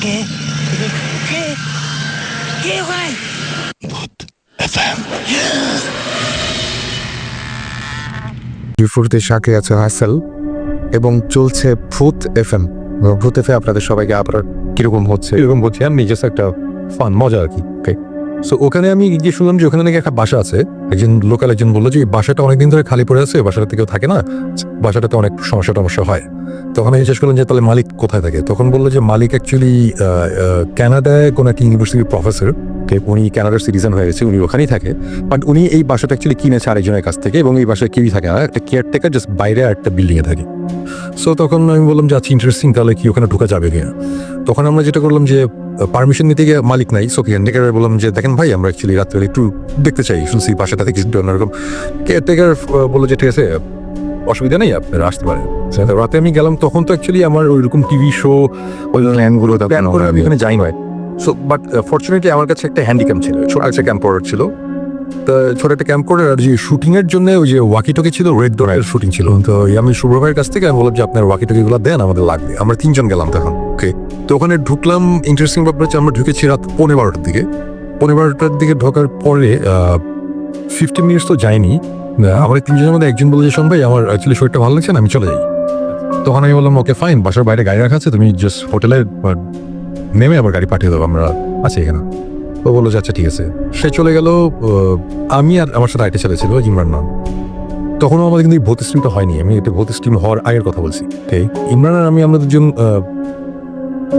কে কে কে ওখানে? ভূত এফএম। শুরুতে সাথে আছে হাসেল এবং চলছে ভূত এফএম। ভূত এফএম আপনাদের সবাইকে আপনার কিরকম হচ্ছে এরকম বলছি আমি জাস্ট একটা ফান মজা আর কি। ওকে, সো ওখানে আমি গিয়ে শুনলাম যে ওখানে নাকি একটা বাসা আছে। একজন লোকাল একজন বললো যে এই বাসাটা অনেকদিন ধরে খালি পড়ে আছে, বাসাটাতে কেউ থাকে না, বাসাটাতে অনেক সমস্যা হয়। তখন আমি জিজ্ঞেস করলাম যে তাহলে মালিক কোথায় থাকে। তখন বললো যে মালিক অ্যাকচুয়ালি কানাডায় কোনো একটা ইউনিভার্সিটির প্রফেসর, উনি কানাডার সিটিজেন হয়ে গেছে, উনি ওখানেই থাকে। বাট উনি এই বাসাটা অ্যাকচুয়ালি কিনেছে আরেকজনের কাছ থেকে, এবং এই বাসায় কেউই থাকে না, একটা কেয়ারটেকার জাস্ট বাইরে একটা বিল্ডিংয়ে থাকে। সো তখন আমি বললাম যে আচ্ছা ইন্টারেস্টিং, তাহলে কি ওখানে ঢোকা যাবে কিনা। তখন আমরা যেটা করলাম যে পারমিশন নিতে গিয়ে মালিক নাই, সো কেয়ারটেকার বললাম যে দেখেন ভাই আমরা অ্যাকচুয়ালি রাত্রে একটু দেখতে চাই, শুনছি বাসাটা থেকে অন্যরকম। কেয়ারটেকার বললো যে ঠিক আছে অসুবিধা নেই, আপনারা আসতে পারেন। রাতে আমি গেলাম, তখন তো অ্যাকচুয়ালি আমার ওইরকম টিভি শো ওই প্ল্যানগুলো আমি এখানে যাই নয়। সো বাট ফর্চুনেটলি আমার কাছে একটা হ্যান্ডিক্যাম ছিল, ছোট একটা ক্যাম্পোরার ছিল। তা ছোট একটা ক্যাম্পোরার, আর যে শুটিংয়ের জন্য ওই যে ওয়াকিটকি ছিল, রেড ডোরের শুটিং ছিল। তো আমি শুভ্র ভাইয়ের কাছ থেকে আমি বললাম যে আপনার ওয়াকিটকিগুলো দেন, আমাদের লাগবে। আমরা 3 জন গেলাম তখন। ওকে, তো ওখানে ঢুকলাম। ইন্টারেস্টিং ব্যাপার হচ্ছে আমরা ঢুকেছি রাত 12:15টার দিকে। 12:15টার দিকে ঢোকার পরে 50 মিনিটস তো যায়নি, আমাদের 3 জনের মধ্যে একজন বলে যে শোন ভাই আমার অ্যাকচুয়ালি শরীরটা ভালো লাগছে না, আমি চলে যাই। তখন আমি বললাম ওকে ফাইন, বাসার বাইরে গাড়ি রাখা আছে, তুমি জাস্ট হোটেলে নেমে আবার গাড়ি পাঠিয়ে দেবো, আমরা আছি এখানে। ও বললো যে আচ্ছা ঠিক আছে। সে চলে গেল। আমি আর আমার সাথে আরেকটা ছেলে ছিল, ইমরান নাম। তখনও আমাদের কিন্তু ভূত স্ট্রিমটা হয়নি, আমি এটা ভূত স্ট্রিম হওয়ার আগের কথা বলছি। ঠিক, ইমরান আর আমি আমরা দুজন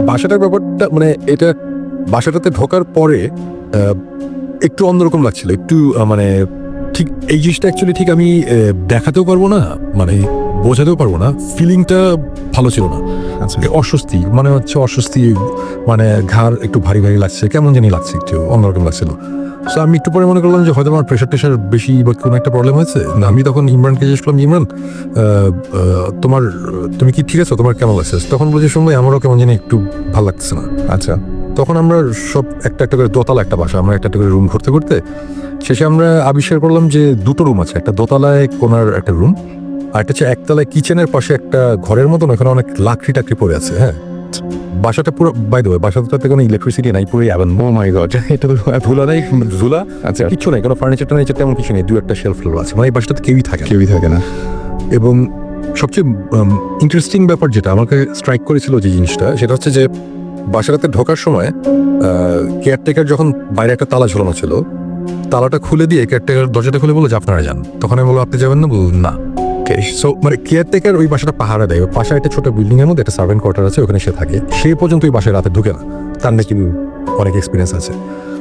বাসাটার ব্যাপারটা মানে এটা বাসাটাতে ঢোকার পরে একটু অন্যরকম লাগছিল, একটু মানে ঠিক এই জিনিসটা অ্যাকচুয়ালি ঠিক আমি দেখাতেও পারবো না, মানে বোঝাতেও পারবো না, ফিলিংটা ভালো ছিল না। অস্বস্তি মানে হচ্ছে অস্বস্তি, মানে ঘাড় একটু ভারী ভারী লাগছে, কেমন জানি লাগছে, একটু অন্যরকম লাগছিল। সো আমি একটু পরে মনে করলাম যে হয়তো আমার প্রেশার টেশার বেশি বা কোনো একটা প্রবলেম হয়েছে। আমি তখন ইমরানকে জিজ্ঞেস করলাম, ইমরান তুমি কি ঠিক আছো, তোমার কেমন লাগছে? তখন বলছে শুনবে আমারও কেমন জানি একটু ভালো লাগছে না। আচ্ছা, তখন আমরা সব একটা একটা করে দোতলা একটা বাসা, আমরা একটা একটা করে রুম ঘুরতে ঘুরতে শেষে আমরা আবিষ্কার করলাম যে 2টো রুম আছে। একটা দোতলায় কোনার একটা রুম, আর একটা হচ্ছে একতলায় কিচেনের পাশে একটা ঘরের মতন, ওখানে অনেক লাকড়ি টাকড়ি পড়ে আছে। হ্যাঁ, বাসাটা পুরো বাই দ্য ওয়ে, বাসাটাতে কোনো ইলেকট্রিসিটি নাই, পুরো অ্যাভেন। ও মাই গড, এটা তো ধুলা নাই, ধুলা আচ্ছা কিছু নাই, কোনো ফার্নিচারটা নেই, তেমন কিছু নেই, 2-1টা শেলফ আছে, মানে এই বাসাটাতে কেউই থাকে না। এবং সবচেয়ে ইন্টারেস্টিং ব্যাপার যেটা আমাকে স্ট্রাইক করেছিল যে জিনিসটা, সেটা হচ্ছে যে বাসাটাতে ঢোকার সময় কেয়ারটেকার যখন বাইরে একটা তালা ঝোলানো ছিল, তালাটা খুলে দিয়ে কেয়ারটেকার দরজাটা খুলে বললো যে আপনারা যান। তখন আমি বলবো আপনি যাবেন না? না। সো মানে কেয়ারটেকার ওই বাসাটা পাহারা দেয়, পাশে একটা ছোট বিল্ডিং এর মধ্যে একটা সার্ভেন্ট কোয়ার্টার আছে, ওখানে সে থাকে। সেই পর্যন্ত ওই বাসায় রাতে ঢুকে না, তার নাকি অনেক এক্সপিরিয়েন্স আছে।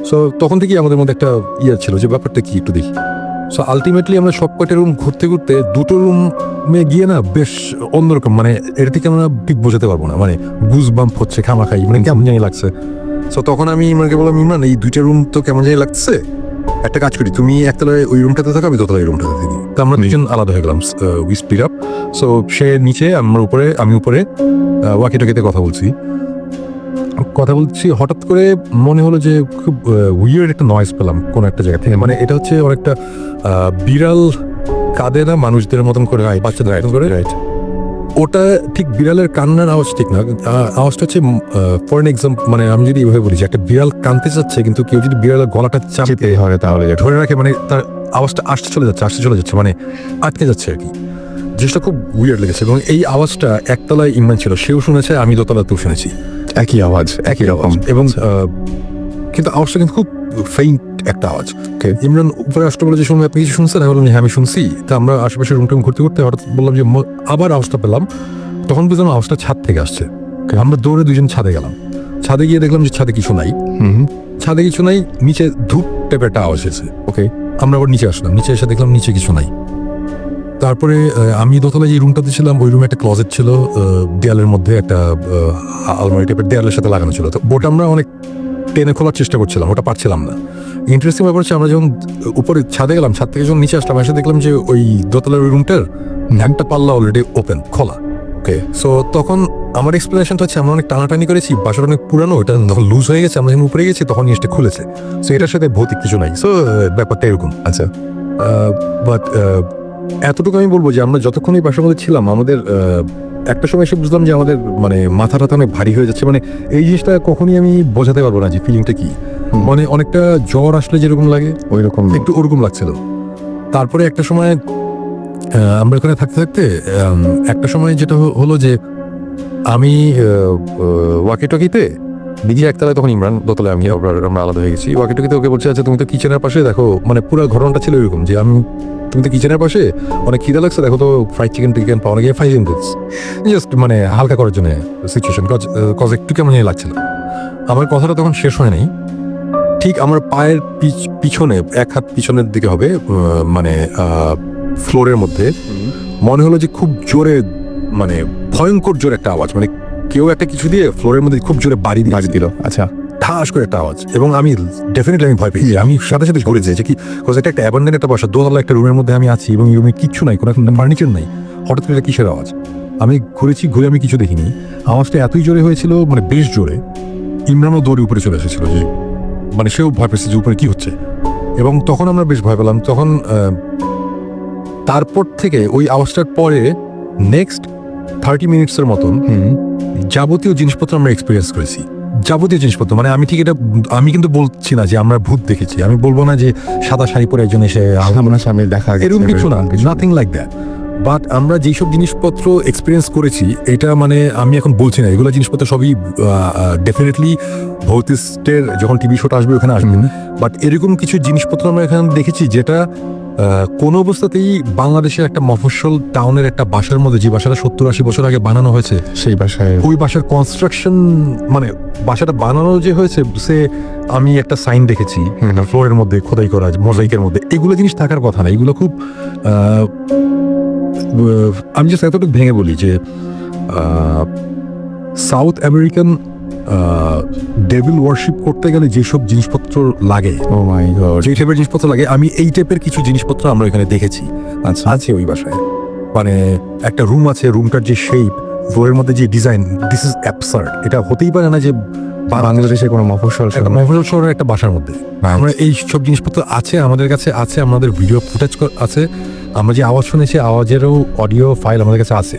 সো তখন থেকেই আমাদের মধ্যে একটা ইয়ে ছিল যে ব্যাপারটা কি একটু দেখি। সো আলটিমেটলি আমরা সব কয়টা রুম ঘুরতে ঘুরতে 2টো রুমে গিয়ে না বেশ অন্যরকম, মানে এটা থেকে আমরা ঠিক বোঝাতে পারবো না, মানে গুজ বাম্প হচ্ছে খামাখাই, মানে কেমন জানি লাগছে। সো তখন আমি ইমরানকে বললাম, ইমরান এই 2টা রুম তো কেমন জানি লাগছে, একটা কাজ করি, তুমি একতলায় ওই রুমটাতে থাকো, আমি দোতলায় রুমটাতে থাকি। তো আমরা 2জন আলাদা হয়ে গেলাম, উই স্প্লিট আপ। সো সে নিচে, আমি উপরে ওয়াকিটকিতে কথা বলছি। হঠাৎ করে মনে হলো যে খুব উইয়ার্ড একটা নয়েজ পেলাম কোনো একটা জায়গা থেকে। মানে এটা হচ্ছে অনেকটা বিড়াল কাঁদে না মানুষদের মতন করে, বাচ্চাদের করে, রাইট? ওটা ঠিক বিড়ালের কান্নার আওয়াজ ঠিক না, আওয়াজটা হচ্ছে ফর এন এক্সাম্পল, মানে আমি যদি এইভাবে বলি যে একটা বিড়াল কাঁদতে চাচ্ছে, কিন্তু কেউ যদি বিড়ালের গলাটা চাপতে হয় তাহলে ধরে রাখে, মানে তার আওয়াজটা আসতে চলে যাচ্ছে, মানে আটকে যাচ্ছে আর কি। জিনিসটা খুব উইয়ার্ড লেগেছে। এবং এই আওয়াজটা একতলায় ইমরান ছিল, সেও শুনেছে, আমি দোতলাতেও শুনেছি, একই আওয়াজ, একই রকম। এবং কিন্তু আওয়াজটা কিন্তু খুব ফেইন্ট একটা আওয়াজ। ইমরান উপরে আসতে বলে যে শুনবে, আপনি কিছু শুনছেন? আমি বললাম হ্যাঁ আমি শুনছি। তা আমরা আশেপাশে রুম ঘুরতে ঘুরতে হঠাৎ বললাম যে আবার আওয়াজটা পেলাম। তখন বুঝলাম আওয়াজটা ছাদ থেকে আসছে। আমরা দৌড়ে 2জন ছাদে গেলাম। ছাদে গিয়ে দেখলাম যে ছাদে কিছু নাই, নিচে ধূপ টাইপের একটা আওয়াজ এসেছে। ওকে, আমরা আবার নিচে আসলাম, নিচে এসে দেখলাম নিচে কিছু নাই। তারপরে আমি দোতলায় যে রুমটাতে ছিলাম, ওই রুমে একটা ক্লোজেট ছিল, দেয়ালের মধ্যে একটা আলমারি টাইপের দেয়ালের সাথে লাগানো ছিল। তো ওটা আমরা অনেক টেনে খোলার চেষ্টা করছিলাম, ওটা পারছিলাম না। ইন্টারেস্টিং ব্যাপার হচ্ছে আমরা যখন উপরে ছাদে গেলাম, ছাদ থেকে যখন নিচে আসলাম, এসে দেখলাম যে ওই দোতলার ওই রুমটার একটা পাল্লা অলরেডি ওপেন, খোলা। ওকে, সো তখন আমার এক্সপ্লেনেশনটা হচ্ছে আমরা অনেক টানাটানি করেছি, বাসাটা অনেক পুরানো, ওটা যখন লুজ হয়ে গেছে, আমরা যখন উপরে গেছি তখন জিনিসটা খুলেছে। সো এটার সাথে ভৌতিক কিছু নাই। সো ব্যাপারটা এরকম। আচ্ছা, বাট এতটুকু আমি বলবো যে আমরা যতক্ষণ এই বাসার মধ্যে ছিলাম, আমাদের একটা সময় এসে বুঝলাম যে আমাদের মানে মাথা টাথা অনেক ভারী হয়ে যাচ্ছে, মানে এই জিনিসটা কখনই আমি বোঝাতে পারবো না যে ফিলিংটা কি। মানে অনেকটা জ্বর আসলে যেরকম লাগে ওই রকম একটু ওরকম লাগছিল। তারপরে একটা সময় আমরা ওখানে থাকতে থাকতে একটা সময় যেটা হলো যে আমি ওয়াকিটকিতে দিদি একতলায়, তখন ইমরান দোতলায়, আমি আমরা আলাদা হয়ে গেছি। ওয়াকিটকিতে ওকে বলছে আচ্ছা তুমি তো কিচেনের পাশে, দেখো মানে পুরো ঘটনাটা ছিল এরকম যে তুমি তো কিচেনের পাশে অনেক খিদা লাগছে, দেখো তো ফ্রাইড চিকেন টিকেন পাওয়া গিয়ে ফাইভ ইন্ডিস, জাস্ট মানে হালকা করার জন্য সিচুয়েশন, কজ একটু কেমন লাগছিল। আমার কথাটা তখন শেষ হয় নাই, ঠিক আমার পায়ের পিছনে, এক হাত পিছনের দিকে হবে, মানে ফ্লোরের মধ্যে মনে হলো যে খুব জোরে, মানে ভয়ঙ্কর জোরে একটা আওয়াজ, মানে কেউ একটা কিছু দিয়ে ফ্লোরের মধ্যে খুব জোরে বাড়ি দিল। আচ্ছা, ঠাস করে একটা আওয়াজ, এবং আমি ডেফিনেটলি আমি ভয় পেয়েছি। আমি সাথে সাথে ঘুরে যাই যে কি, এটা একটা অ্যাবান্ডেন্ট একটা বাসা, দোতলা একটা রুমের মধ্যে আমি আছি এবং রুমে কিচ্ছু নাই, কোনো ফার্নিচার নাই, হঠাৎ করে এটা কিসের আওয়াজ। আমি ঘুরে আমি কিছু দেখিনি। আওয়াজটা এতই জোরে হয়েছিল, মানে বেশ জোরে। ইমরানও দৌড়ে উপরে চলে এসেছিল, যে মানে সেও ভয় পেয়েছে যে উপরে কি হচ্ছে, এবং তখন আমরা বেশ ভয় পেলাম। তখন তারপর থেকে ওই আওয়াজটার পরে নেক্সট 30 মিনিটসের মতন যাবতীয় জিনিসপত্র আমরা এক্সপিরিয়েন্স করেছি। যাবতীয় জিনিসপত্র মানে আমি কিন্তু বলছি না যে আমরা ভূত দেখেছি, আমি বলবো না যে সাদা শাড়ি পরে একজন এসে সামনে দেখা এরকম কিছু না, নাথিং লাইক দ্যাট। বাট আমরা যেসব জিনিসপত্র এক্সপিরিয়েন্স করেছি, এটা মানে আমি এখন বলছি না, এগুলো জিনিসপত্র সবই ডেফিনেটলি ভৌতিস্টের যখন টিভি শোটা আসবে ওখানে আসবে, বাট এরকম কিছু জিনিসপত্র আমরা এখানে দেখেছি যেটা কোনো অবস্থাতেই বাংলাদেশের একটা মফস্বল টাউনের একটা বাসার মধ্যে, যে বাসাটা 70-80 বছর আগে বানানো হয়েছে, সেই বাসায় ওই বাসার কনস্ট্রাকশন, মানে বাসাটা বানানো যে হয়েছে সে, আমি একটা সাইন দেখেছি ফ্লোরের মধ্যে খোদাই করা মোজাইকের মধ্যে, এগুলো জিনিস থাকার কথা না। এগুলো খুব আমি জাস্ট এতটুকু ভেঙে বলি যে সাউথ আমেরিকান ডেভিল ওয়ার্শিপ করতে গেলে যেসব জিনিসপত্র লাগে, ও মাই গড, যে টাইপের জিনিসপত্র লাগে, আমি এই টাইপের কিছু জিনিসপত্র আমরা এখানে দেখেছি। আচ্ছা, আছে ওই বাসায়, মানে একটা রুম আছে, রুমটার যে শেপ, ফ্লোরের মধ্যে যে ডিজাইন, দিস ইজ অ্যাবসার্ড। এটা হতেই পারে না যে বাংলাদেশে কোনো মফস্বল শহরের একটা বাসার মধ্যে আমরা এই সব জিনিসপত্র আছে, আমাদের কাছে আছে, আমাদের ভিডিও ফুটেজ আছে, আমরা যে আওয়াজ শুনেছি আওয়াজেরও অডিও ফাইল আমাদের কাছে আছে।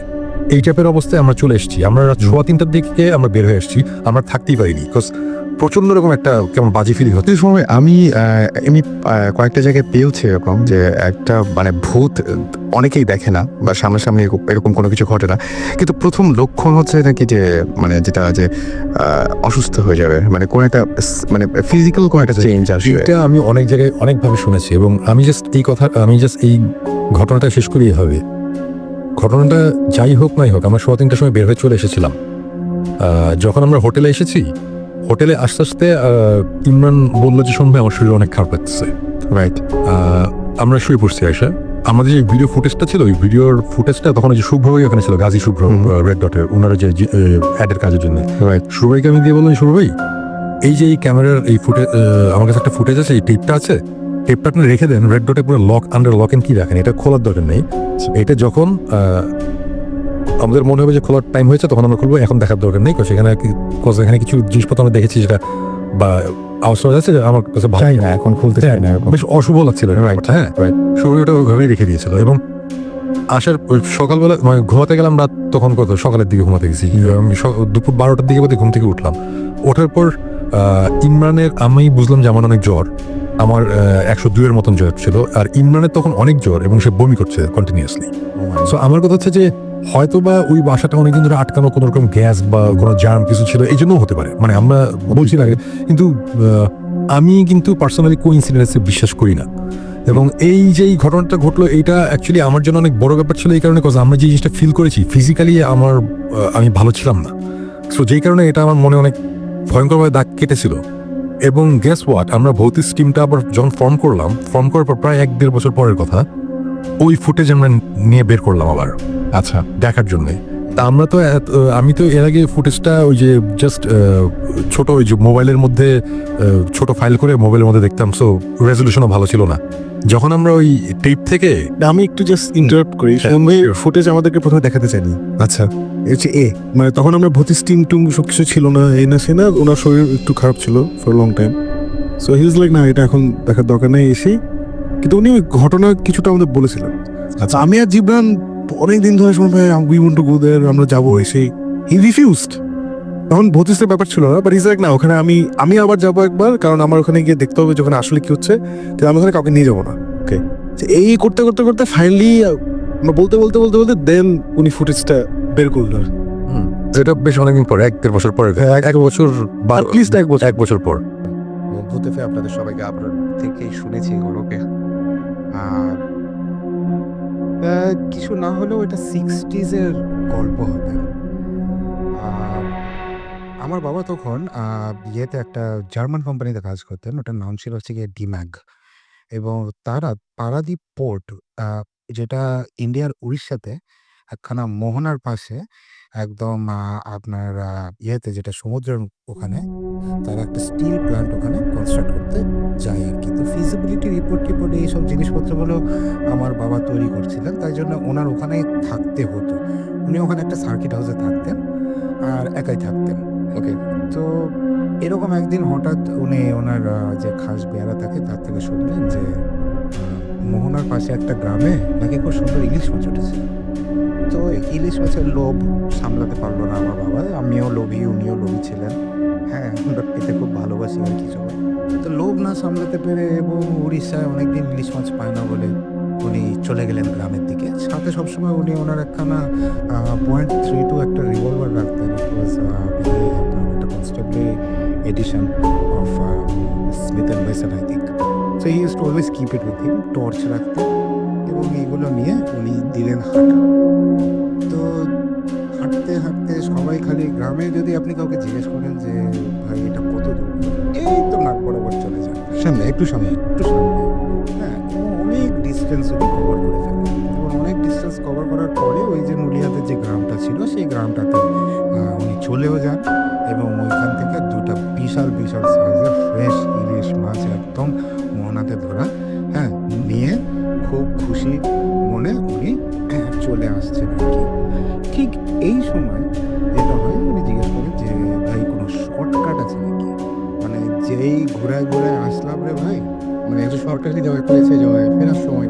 এই টাইপের অবস্থায় আমরা চলে এসেছি, আমরা রাত 3:15টার দিকে আমরা বের হয়ে এসেছি, আমরা থাকতেই পারিনি, বিকজ প্রচন্ড রকম একটা কেমন বাজে ফিলিং হচ্ছে। এই সময় আমি এমনি কয়েকটা জায়গায় পেয়েছি এরকম যে একটা মানে ভূত অনেকেই দেখে না বা সামনাসামনি এরকম কোনো কিছু ঘটে না, কিন্তু প্রথম লক্ষণ হচ্ছে নাকি যে মানে যেটা যে অসুস্থ হয়ে যাবে, মানে কোন একটা মানে ফিজিক্যাল কোন একটা চেঞ্জ আসবে। এটা আমি অনেক জায়গায় অনেকভাবে শুনেছি, এবং আমি জাস্ট এই ঘটনাটা শেষ করি এভাবে। ঘটনাটা যাই হোক নাই হোক, আমরা 3:15টার সময় বের হয়ে চলে এসেছিলাম। যখন আমরা হোটেলে এসেছি, হোটেলে আস্তে আস্তে ইমরান বললো যে শুনবে আমার শরীর অনেক খারাপ লাগছে, রাইট। আমরা শুয়ে পড়ছি এসে। আমাদের যে ভিডিও ফুটেজটা ছিল, ওই ভিডিওর ফুটেজটা তখন যে শুভ্রভাই ওখানে ছিল, গাজী শুভ্র, রেড ডটের, ওনারা যে অ্যাডের কাজের জন্য, রাইট। শুভ্রভাইকে আমি দিয়ে বললাম, শুভ্রভাই এই যে এই ক্যামেরার এই ফুটেজ, আমার কাছে একটা ফুটেজ আছে, এই টেপটা আছে, টেপটা আপনি রেখে দেন, রেড ডটে পুরো আন্ডার লক এন্ড কি রাখেন, এটা খোলার দরকার নেই। এটা যখন আমাদের মনে হবে যে খোলার টাইম হয়েছে তখন আমরা খুলবো, এখন দেখার দরকার নেই, এখানে কিছু জিনিসপত্র আমরা দেখেছি যেটা বা আওয়াজ করা যাচ্ছে, আমার কাছে ভালো না, এখন খুলতে চাই না, বেশ অশুভ লাগছিল। হ্যাঁ, শুরু ওটা ওইভাবেই রেখে দিয়েছিল। এবং আসার সকালবেলা মানে ঘুমাতে গেলাম রাত তখন কত সকালের দিকে ঘুমাতে গেছি, আমি দুপুর 12টার দিকে বোধহয় ঘুম থেকে উঠলাম। ওঠার পর ইমরানের, আমি বুঝলাম যে আমার অনেক জ্বর, আমার 102-এর মতন জ্বর ছিল, আর ইমরানের তখন অনেক জ্বর এবং সে বমি করছে কন্টিনিউয়াসলি। সো আমার কথা হচ্ছে যে হয়তো বা ওই বাসাটা অনেকদিন ধরে আটকানো, কোনো রকম গ্যাস বা কোনো জার্ম কিছু ছিল, এই জন্যও হতে পারে, মানে আমরা বলছি না। কিন্তু আমি কিন্তু পার্সোনালি কোইন্সিডেন্সে বিশ্বাস করি না। এবং এই যে এই ঘটনাটা ঘটলো, এইটা অ্যাকচুয়ালি আমার জন্য অনেক বড় ব্যাপার ছিল, এই কারণে কজ আমরা যে জিনিসটা ফিল করেছি ফিজিক্যালি আমি ভালো ছিলাম না। সো যেই কারণে এটা আমার মনে অনেক ভয়ঙ্করভাবে দাগ কেটেছিল। এবং গেস হোয়াট, আমরা ভৌতিক টিমটা আবার যখন ফর্ম করার পর প্রায় 1-1.5 বছর পরের কথা, ওই ফুটেজ আমরা নিয়ে বের করলাম আবার, আচ্ছা দেখার জন্যে। তা আমি তো এর আগে ফুটেজটা ওই যে জাস্ট ছোট ওই যে মোবাইলের মধ্যে ছোট ফাইল করে মোবাইলের মধ্যে দেখতাম, সো রেজলিউশনও ভালো ছিল না। যখন আমরা ওই টেপ থেকে, আমি একটু জাস্ট ইন্টারাপ্ট করি, ফুটেজ আমাদেরকে প্রথমে দেখাতে চাইনি। আচ্ছা, হচ্ছে মানে তখন আমরা ভৌতিক টিম সবকিছু ছিল না, সে না, ওনার শরীর একটু খারাপ ছিল for long time. So he is like না, এটা এখন দেখার দরকার নেই এসেই। কিন্তু উনি ওই ঘটনা কিছুটা আমাদের বলেছিলেন। আচ্ছা, আমি আর জিবরান অনেক দিন ধরে শুনবে উই ওয়ান্ট টু গো দেয়ার, আমরা যাবো এসে হি রিফিউজড। তখন ভূতিসের ব্যাপার ছিল না, বাট ইজ লাইক না ওখানে আমি আবার যাবো একবার, কারণ আমার ওখানে গিয়ে দেখতে হবে যখন আসলে কি হচ্ছে, তাহলে আমি ওখানে কাউকে নিয়ে যাবো না। ওকে, এই করতে করতে করতে ফাইনালি আমরা বলতে বলতে বলতে বলতে দেন উনি ফুটেজটা বের করলো। এটা বেশ অনেকদিন পর, 1-1.5 বছর পরে, এক বছর বা At least এক বছর। 1 বছর পর। বন্ধুতে আপনাদের সবাইকে আপনার থেকেই শুনেছি এগুলোকে। কিছু না হলেও এটা 60s এর গল্প হবে। আমার বাবা তখন ইয়েতে একটা জার্মান কোম্পানিতে কাজ করতেন। ওটার নাম ছিল হচ্ছে গিয়ে ডিম্যাগ, এবং তারা পারাদ্বীপ পোর্ট, যেটা ইন্ডিয়ার উড়িষ্যাতে একখানা মোহনার পাশে একদম আপনার ইয়েতে যেটা সমুদ্রের ওখানে, তারা একটা স্টিল প্ল্যান্ট ওখানে কনস্ট্রাক্ট করতে যায় আর কি। তো ফিজিবিলিটি রিপোর্ট টিপোর্ট এইসব জিনিসপত্রগুলো আমার বাবা তৈরি করছিলেন, তাই জন্য ওনার ওখানে থাকতে হতো। উনি ওখানে একটা সার্কিট হাউসে থাকতেন আর একাই থাকতেন। ওকে, তো এরকম একদিন হঠাৎ উনি ওনার যে খাস বেয়ারা থাকে তার থেকে শুনলেন যে মোহনার পাশে একটা গ্রামে নাকি খুব সুন্দর ইলিশ মাছ উঠেছে। তো ইলিশ মাছের লোভ সামলাতে পারলো না আমার বাবা। আমিও লোভী, উনিও লোভী ছিলেন। হ্যাঁ, আমরা পেতে খুব ভালোবাসি আর কি সবাই। তো লোভ না সামলাতে পেরে এবং উড়িষ্যায় অনেকদিন ইলিশ মাছ পায় না বলে উনি চলে গেলেন গ্রামের দিকে। সাথে সবসময় উনি ওনার একখানা .32 একটা রিভলভার রাখতেন। ইট ওয়াজ একটা constabulary edition of Smith and Wesson I think. So he use to always keep it with him, torch রাখতেন, এবং এইগুলো নিয়ে উনি দিলেন হাঁটা। তো হাঁটতে হাঁটতে সবাই খালি গ্রামে যদি আপনি কাউকে জিজ্ঞেস করেন যে ভাই এটা কত দূর, এই তো নাক বরাবর চলে যান, সামনে একটু সামনে একটু সামনে। হ্যাঁ, এবং অনেক ডিস্টেন্স উনি কভার করে ফেলেন, এবং অনেক ডিস্টেন্স কভার করার পরে ওই যে নলিয়াতে যে গ্রামটা ছিল সেই গ্রামটাতে উনি চলেও যান, এবং ওইখান থেকে দুটো বিশাল বিশাল সাইজের ফ্রেশ ইলিশ মাছ একদম মোহনাতে ধরা, হ্যাঁ, নিয়ে খুব খুশি মনে উনি চলে আসছেন আর কি। ঠিক এই সময় যেটা হয়, উনি জিজ্ঞেস করেন যে ভাই কোনো শর্টকাট আছে নাকি, মানে যেই ঘোরায় ঘোরায় আসলাম রে ভাই, মানে একটু শর্টকাটই যাওয়া করেছে, যাওয়া ফেরার সময়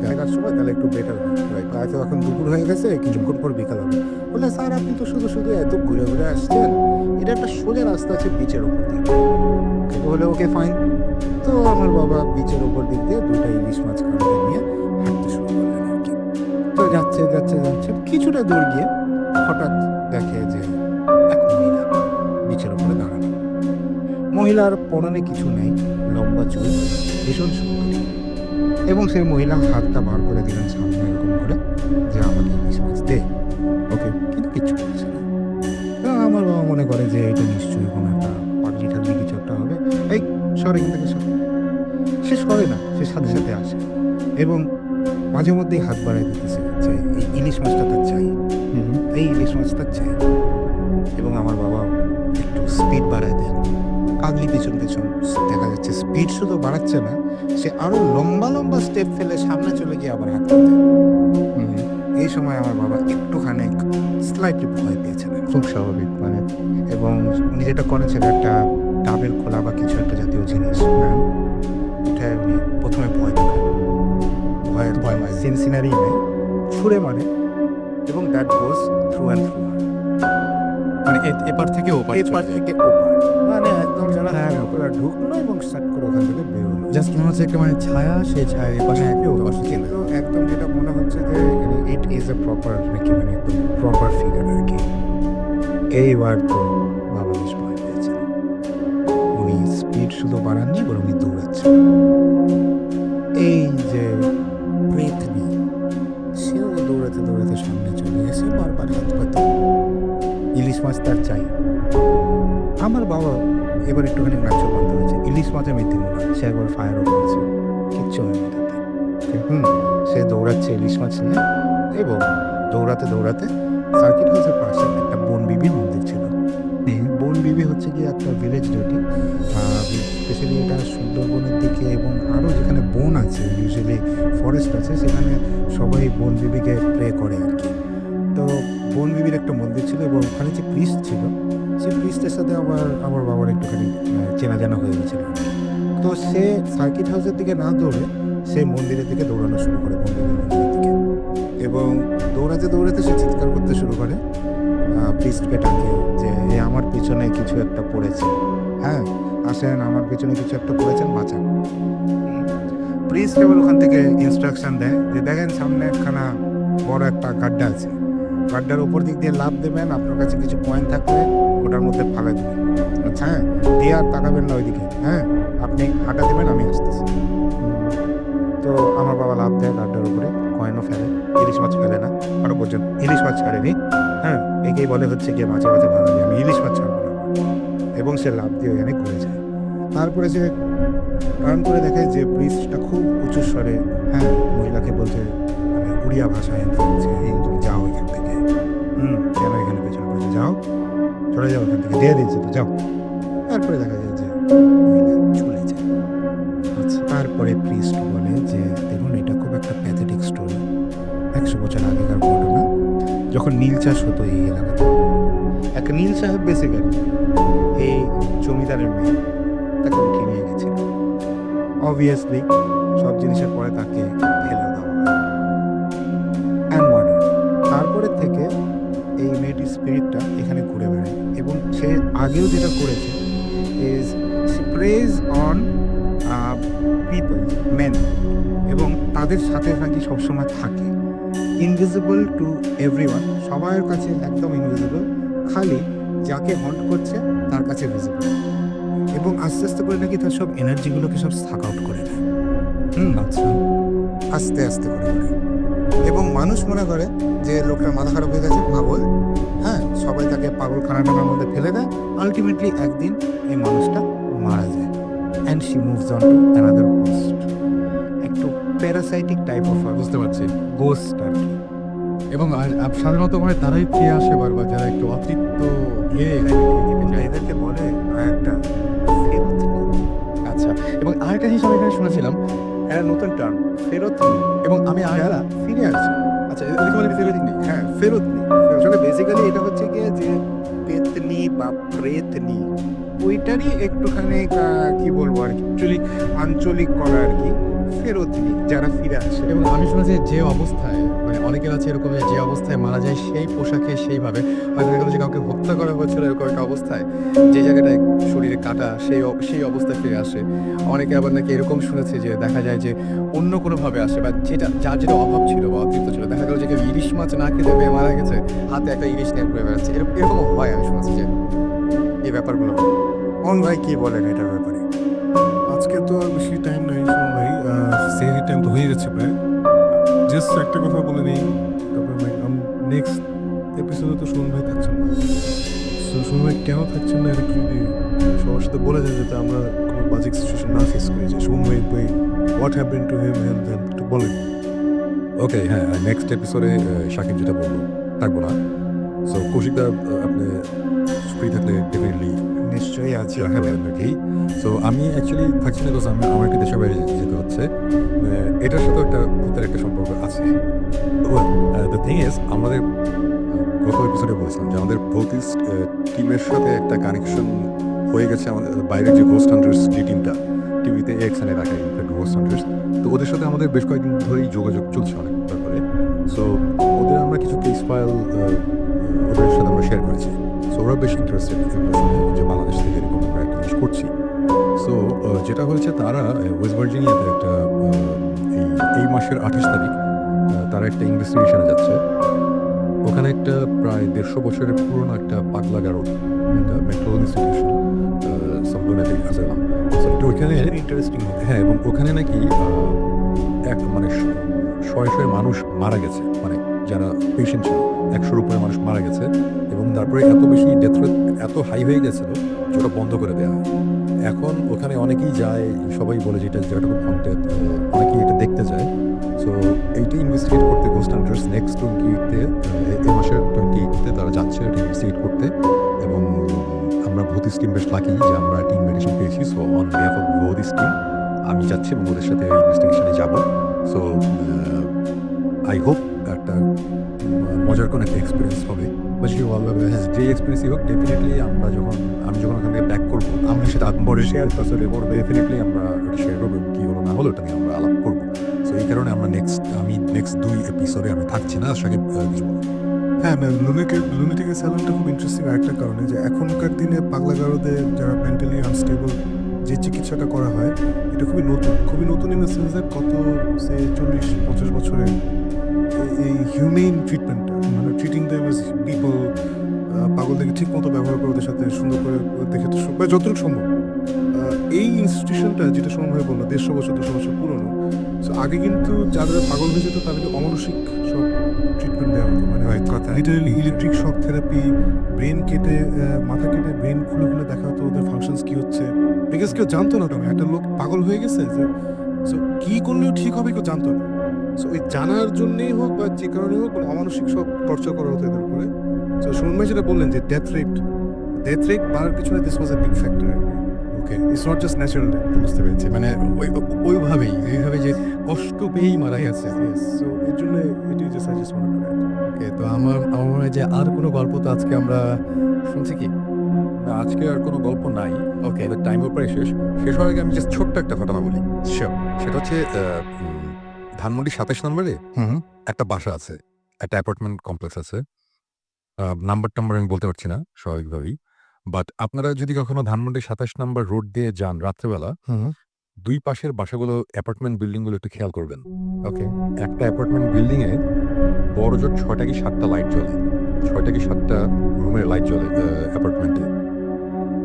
তাহলে একটু বেটার হয় ভাই, প্রায় তো এখন দুপুর হয়ে গেছে, কিছুক্ষণ পর বিকাল হবে। বলে স্যার আপনি তো শুধু শুধু এত ঘুরে ঘুরে আসছেন, এটা একটা সোজা রাস্তা আছে বিচের ওপর দিকে। বলে ওকে ফাইন। তো আমার বাবা বিচের ওপর দিক দিয়ে দুটো ইলিশ মাছ কাঁদতে নিয়ে হাঁটতে শুরু করলেন আর কি। তো যাচ্ছে যাচ্ছে যাচ্ছে কিছুটা দূর গিয়ে হঠাৎ দেখে যে এক মহিলা বিচের উপরে দাঁড়ানো। মহিলার পরনে কিছু নেই, লম্বা চুল, ভীষণ সুন্দরী, এবং সেই মহিলা হাতটা বার করে দিলেন সামনে এরকম করে যে আমাকে ইলিশ মাছ দে। ওকে, কিন্তু কিচ্ছু বলছে না। তো আমার বাবা মনে করে যে এটা নিশ্চয়ই কোনো একটা পাগলি টাগলি কিছু একটা হবে, এই সর এখান থেকে সর। সে সরে না, সে সাথে সাথে আসে এবং মাঝে মধ্যেই হাত বাড়াই দিতেছে যে এই ইলিশ মাছটা তার চাই, এই ইলিশ মাছটা চাই। এবং আমার বাবা একটু স্পিড বাড়ায় দেন, কাগলি পিছন পিছন দেখা যাচ্ছে স্পিড শুধু বাড়াচ্ছে না, সে আরো লম্বা লম্বা স্টেপ ফেলে সামনে চলে গিয়ে আবার হাত করতে। এই সময় আমার বাবা একটুখানি স্লাইটলি ভয় পেয়েছেন, খুব স্বাভাবিক মানে। এবং উনি যেটা করেছেন একটা ডাবের খোলা বা কিছু একটা জাতীয় জিনিস, এটা উনি প্রথমে ভয় দেখান, ভয় মানে সিনসিনারি নেই, ছুঁড়ে মারে, এবং that goes through and through, মানে এপার থেকে ওপার, মানে একদম যারা ওরা ঢুকলো এবং স্টার্ট করে ওখান থেকে বেরোলো। জাস্ট মনে হচ্ছে একটা মানে ছায়া, সেই ছায়া পাশে একটা পাশে কিন্তু একদম যেটা মনে হচ্ছে যে ইট ইজ এ প্রপার নাকি, মানে একদম প্রপার ফিগার আর কি। এইবার তো বাবা বেশ ভয় পেয়েছেন, উনি স্পিড শুধু বাড়াননি বরং উনি দৌড়াচ্ছেন। এই যে ব্রেথ নিয়ে সেও দৌড়াতে দৌড়াতে সামনে চলে এসে বারবার হাত পাতে, ইলিশ মাছ তার চাই। আমার বাবা এবার একটুখানি নাচো বন্ধ হয়েছে, ইলিশ মাছ আমি দিল না, সে একবার ফায়ারও করেছে, কিচ্ছু হয়নি তাতে। সে দৌড়াচ্ছে ইলিশ মাছ নিয়ে, এবং দৌড়াতে দৌড়াতে সার্কিট হাউসের পাশে একটা বন বিবির মন্দির ছিল। বন বিবি হচ্ছে কি একটা ভিলেজ ডিউটি, স্পেশালি এটা সুন্দরবনের দিকে এবং আরও যেখানে বন আছে, ইউজুয়ালি ফরেস্ট আছে, সেখানে সবাই বন বিবিকে প্রে করে আর কি। তো বন বিবির একটা মন্দির ছিল, এবং ওখানে যে প্রিস্ট ছিল, সেই প্রিস্টের সাথে আমার বাবার একটুখানি চেনা জানা হয়ে গেছিল। তো সে সার্কিট হাউসের দিকে না দৌড়ে সে মন্দিরের দিকে দৌড়ানো শুরু করে, বন বিবির মন্দিরের দিকে। এবং দৌড়াতে দৌড়াতে সে চিৎকার করতে শুরু করে, প্রিস্টকে ডাকে যে এ আমার পিছনে কিছু একটা পড়েছে, হ্যাঁ আসেন আমার পিছনে কিছু একটা পড়েছেন বাঁচান। প্রিস্ট এবার ওখান থেকে ইনস্ট্রাকশন দেয় যে দেখেন সামনে একখানা বড় একটা গাড্ডা আছে, গাড্ডার উপর দিক দিয়ে লাফ দেবেন, আপনার কাছে কিছু কয়েন থাকলে ওটার মধ্যে ফালে দেবেন, আচ্ছা হ্যাঁ দিয়ে আর তাকাবেন না ওইদিকে, হ্যাঁ আপনি হাঁটা দেবেন আমি আসতেছি। তো আমার বাবা লাফ দেয় গাড্ডার উপরে, কয়েনও ফেলে, ইলিশ মাছ ফেলে না, আরো পর্যন্ত ইলিশ মাছ ছাড়েনি, হ্যাঁ একেই বলে হচ্ছে গিয়ে মাঝে মাঝে বাঙালি, আমি ইলিশ মাছ ছাড়বো না, এবং সে লাফ দিয়ে ওখানে ঘুরে যায়। তারপরে সে টার্ন করে দেখে যে প্রিস্টটা খুব উঁচু স্বরে হ্যাঁ মহিলাকে বলছে, মানে উড়িয়া ভাষায় বলছে এই তুমি যাও এখান থেকে, কেন এখানে পেছনে পেছনে যাও, চলে যাও এখান থেকে, দিয়ে দিয়েছে তো যাও। তারপরে দেখা যায় যে মহিলা চলে যায়। আচ্ছা তারপরে প্রিস্ট বলে যে দেখুন এটা খুব একটা প্যাথেটিক স্টোরি, 100 বছর আগেকার ঘটনা, যখন নীল চাষ হতো এই এলাকাতে, এক নীল সাহেব বেসিক্যালি এই জমিদারের মেয়ে তাকে উঠিয়ে নিয়ে গেছিল, অবভিয়াসলি সব জিনিসের পরে তাকে ফেলে দেওয়া হয় অ্যান্ড মার্ডার। তারপরে থেকে এই মেয়েটির স্পিরিটটা এখানে ঘুরে বেড়ায়, এবং সে আগেও যেটা করেছে is preys on people, men, এবং তাদের সাথে নাকি সবসময় থাকে, ইনভিজিবল টু এভরিওয়ান, সবার কাছে একদম ইনভিজিবল, খালি যাকে হন্ট করছে তার কাছে ভিজিবল, এবং আস্তে আস্তে করে নাকি তার সব এনার্জিগুলোকে সব সাক আউট করে নেয়। আচ্ছা আস্তে আস্তে করে করে, এবং মানুষ মনে করে যে লোকটার মাথা খারাপ হয়ে গেছে, পাগল, হ্যাঁ সবাই তাকে পাগলখানাটার মধ্যে ফেলে দেয়, আলটিমেটলি একদিন এই মানুষটা মারা যায়, and she moves on to another host, একটু প্যারাসাইটিক টাইপ অফ বুঝতে পারছি। গোস্ট আর কি। এবং সাধারণত মানে তারাই ফিরে আসে বারবার যারা একটু অতৃপ্ত এদেরকে বলে একটা ফেরত নি। আচ্ছা, এবং আরেকটা জিনিস আমি এখানে শুনেছিলাম, একটা নতুন টার্ম ফেরত নি, এবং আমি যারা ফিরে আসে, আচ্ছা এদেরকে বলে ফেরত নেই। হ্যাঁ ফেরত নি, আসলে বেসিক্যালি এটা হচ্ছে গিয়ে যে পেতনি বা প্রেতনি ওইটারই একটুখানি কি বলবো আর কি অ্যাকচুয়ালি আঞ্চলিক করা আর কি, ফেরতনি যারা ফিরে আসে। এবং আমি শুনেছি যে অবস্থায় মানে অনেকের আছে এরকম যে অবস্থায় মারা যায় সেই পোশাকে সেইভাবে, হয়তো দেখা গেলো যে কাউকে হত্যা করা হয়েছিল এরকম একটা অবস্থায়, যে জায়গাটায় শরীরে কাটা সেই অবস্থায় ফিরে আসে। অনেকে আবার নাকি এরকম শুনেছে যে দেখা যায় যে অন্য কোনোভাবে আসে, বা যার যেটা অভাব ছিল বা অতৃপ্ত ছিল, দেখা গেলো যে কেউ ইলিশ মাছ না খেতে পেয়ে মারা গেছে, হাতে একটা ইলিশ নিয়ে ঘুরে বেড়াচ্ছে, এরকমও হয় আমি শুনেছি যে এই ব্যাপারগুলো। কোন ভাই কি বলেন এটার ব্যাপারে? আজকে তো আর বেশি টাইম নাই শোন ভাই, সেহরি টাইম তো হয়ে যাচ্ছে প্রায়, জাস্ট একটা কথা বলে নেই, তারপরে নেক্সট এপিসোডে তো শোন ভাই থাকছেন না। সো শোন ভাই কেন থাকছেন না এটা কি সবার সাথে বলে যায় যাতে আমরা কোনো বাজে সিচুয়েশন না ফেস করি, যে শোন ভাই what happen to him and then একটু বলেন। ওকে, হ্যাঁ নেক্সট এপিসোডে শাকিব যেটা বলবো থাকবো না। সো কৌশিকদা আপনি ফ্রি থাকলে ডেফিনেটলি নিশ্চয়ই আছে। নাকি। সো আমি অ্যাকচুয়ালি থাকছি না, বিকজ আমার একটা দেশের বাইরে যেতে হচ্ছে, এটার সাথেও একটা ভূতের একটা সম্পর্ক আছে। দ্য থিং ইজ, আমাদের গত এপিসোডে বলেছিলাম যে আমাদের ভৌতিস্ট টিমের সাথে একটা কানেকশন হয়ে গেছে, আমাদের বাইরের যে ঘোস্ট হান্টার্স যে টিমটা টিভিতে এক্সানে রাখে ঘোস্ট হান্টার্স, তো ওদের সাথে আমাদের বেশ কয়েকদিন ধরেই যোগাযোগ চলছে অনেক ব্যাপারে। সো ওদের আমরা কিছু কেস ফাইল ওদের সাথে আমরা শেয়ার করেছি। সো ওরা বেশ ইন্টারেস্টেড এগুলো শুনে যে বাংলাদেশ থেকে এরকম আমরা একটা জিনিস করছি। সো যেটা হয়েছে, তারা ওয়েস্ট ভার্জিনিয়াতে একটা এই মাসের 28 তারিখ তারা একটা ইনভেস্টিগেশনে যাচ্ছে। ওখানে একটা প্রায় 150 বছরের পুরনো একটা পাগলা গারো, একটা মেন্টাল ইনস্টিটিউশন, সম্পূর্ণাতিক আসালাম। সো ওইখানে ইন্টারেস্টিং। হ্যাঁ, এবং ওখানে নাকি এক মানে শয়ে মানুষ মারা গেছে, মানে যারা পেশেন্ট ছিল 100-র উপরে মানুষ মারা গেছে, এবং তারপরে এত বেশি ডেথ রেট এত হাই হয়ে গেছিল যে ওটা বন্ধ করে দেওয়া হয়। এখন ওখানে অনেকেই যায়, সবাই বলে যে এটা জায়গাটা খুব হন্টেড, অনেকেই এটা দেখতে যায়। সো এইটা ইনভেস্টিগেট করতে ঘোস্ট হান্টার্স নেক্সট 28-তে এই মাসের 28-তে তারা যাচ্ছে এটা ইনভেস্টিগেট করতে। এবং আমরা ভৌতিস্ট টিম বেশ লাকি যে আমরা টিম মেডিসিন পেয়েছি। সো অন বিহাফ অফ ভৌতিস্ট টিম আমি যাচ্ছি এবং ওদের সাথে ইনভেস্টিগেশনে যাব। সো আই হোপ একটা মজার কোনো একটা এক্সপিরিয়েন্স হবে, বা সে যে এক্সপিরিয়েন্সই হোক, ডেফিনেটলি আমি যখন ওখান থেকে ব্যাক করবো, আমরা সেটা পরে শেয়ার করতে করবো, ডেফিনেটলি আমরা ওটা শেয়ার করবো, কী হলো না হলো ওটা নিয়ে আমরা আলাপ করবো। সো এই কারণে আমরা আমি নেক্সট 2 এপিসোডে আমি থাকছি না। সাকিব কিছু বলো। হ্যাঁ লুনেটিক অ্যাসাইলামটা খুব ইন্টারেস্টিং আরেকটা কারণে যে এখনকার দিনে পাগলাগারোদের যারা মেন্টালি আনস্টেবল যে চিকিৎসাটা করা হয় এটা খুবই নতুন ইন দ্য সেন্স দ্যাট গত সে 40-50 বছরের এই হিউম্যান ট্রিটমেন্টটা মানে ট্রিটিং দেম অ্যাজ পিপল, পাগলদেরকে ঠিক মতো ব্যবহার করে ওদের সাথে সুন্দর করে দেখে তো বা যতটুকু সম্ভব এই ইনস্টিটিউশনটা যেটা সময় হয়ে বললো 150 বছর 200 বছর পুরনো। সো আগে কিন্তু যারা পাগল হয়ে যেত তাদেরকে অমানসিক সব ট্রিটমেন্ট দেওয়া হতো মানে কথা literally electric shock therapy, brain কেটে মাথা কেটে ব্রেন খুলে দেখা হতো ওদের ফাংশনস কি হচ্ছে, বিকজ কেউ জানতো না ওটা একটা লোক পাগল হয়ে গেছে যে সো কি করলেও ঠিক হবে কেউ জানতো না। সো ওই জানার জন্যই হোক বা যে কারণে হোক মানে অমানসিক সব টর্চার করা হতো এদের উপরে। সো সুমন ভাই যেটা বললেন যে ডেথ রেট বাড়ার পিছনে this was a big factor. Okay, it's not just natural death. বুঝতে পেরেছি, মানে ওইভাবে যে কষ্ট পেয়েই মারা গেছে। সো এর জন্য এটি just I just want to add. Okay, তো আমার মনে হয় যে আর কোনো গল্প তো আজকে আমরা শুনছি কি? না, আজকে আর কোনো গল্প নাই। ওকে, আমাদের টাইম প্রায় শেষ হওয়ার আগে আমি জাস্ট ছোট্ট একটা ঘটনা বলি। শিওর। সেটা হচ্ছে ধানমন্ডি 27 নম্বরে হুম। একটা বাসা আছে, একটা অ্যাপার্টমেন্ট কমপ্লেক্স আছে। নাম্বার আমি বলতে পারছি না স্বাভাবিকভাবেই। বাট আপনারা যদি কখনো ধানমন্ডি 27 নম্বর রোড দিয়ে যান রাত্রেবেলা, হুম। দুই পাশের বাসাগুলো অ্যাপার্টমেন্ট বিল্ডিংগুলো একটু খেয়াল করবেন। ওকে, একটা অ্যাপার্টমেন্ট বিল্ডিংয়ে বড় জোর 6টা কি 7টা লাইট জ্বলে, 6টা কি 7টা রুমের লাইট জ্বলে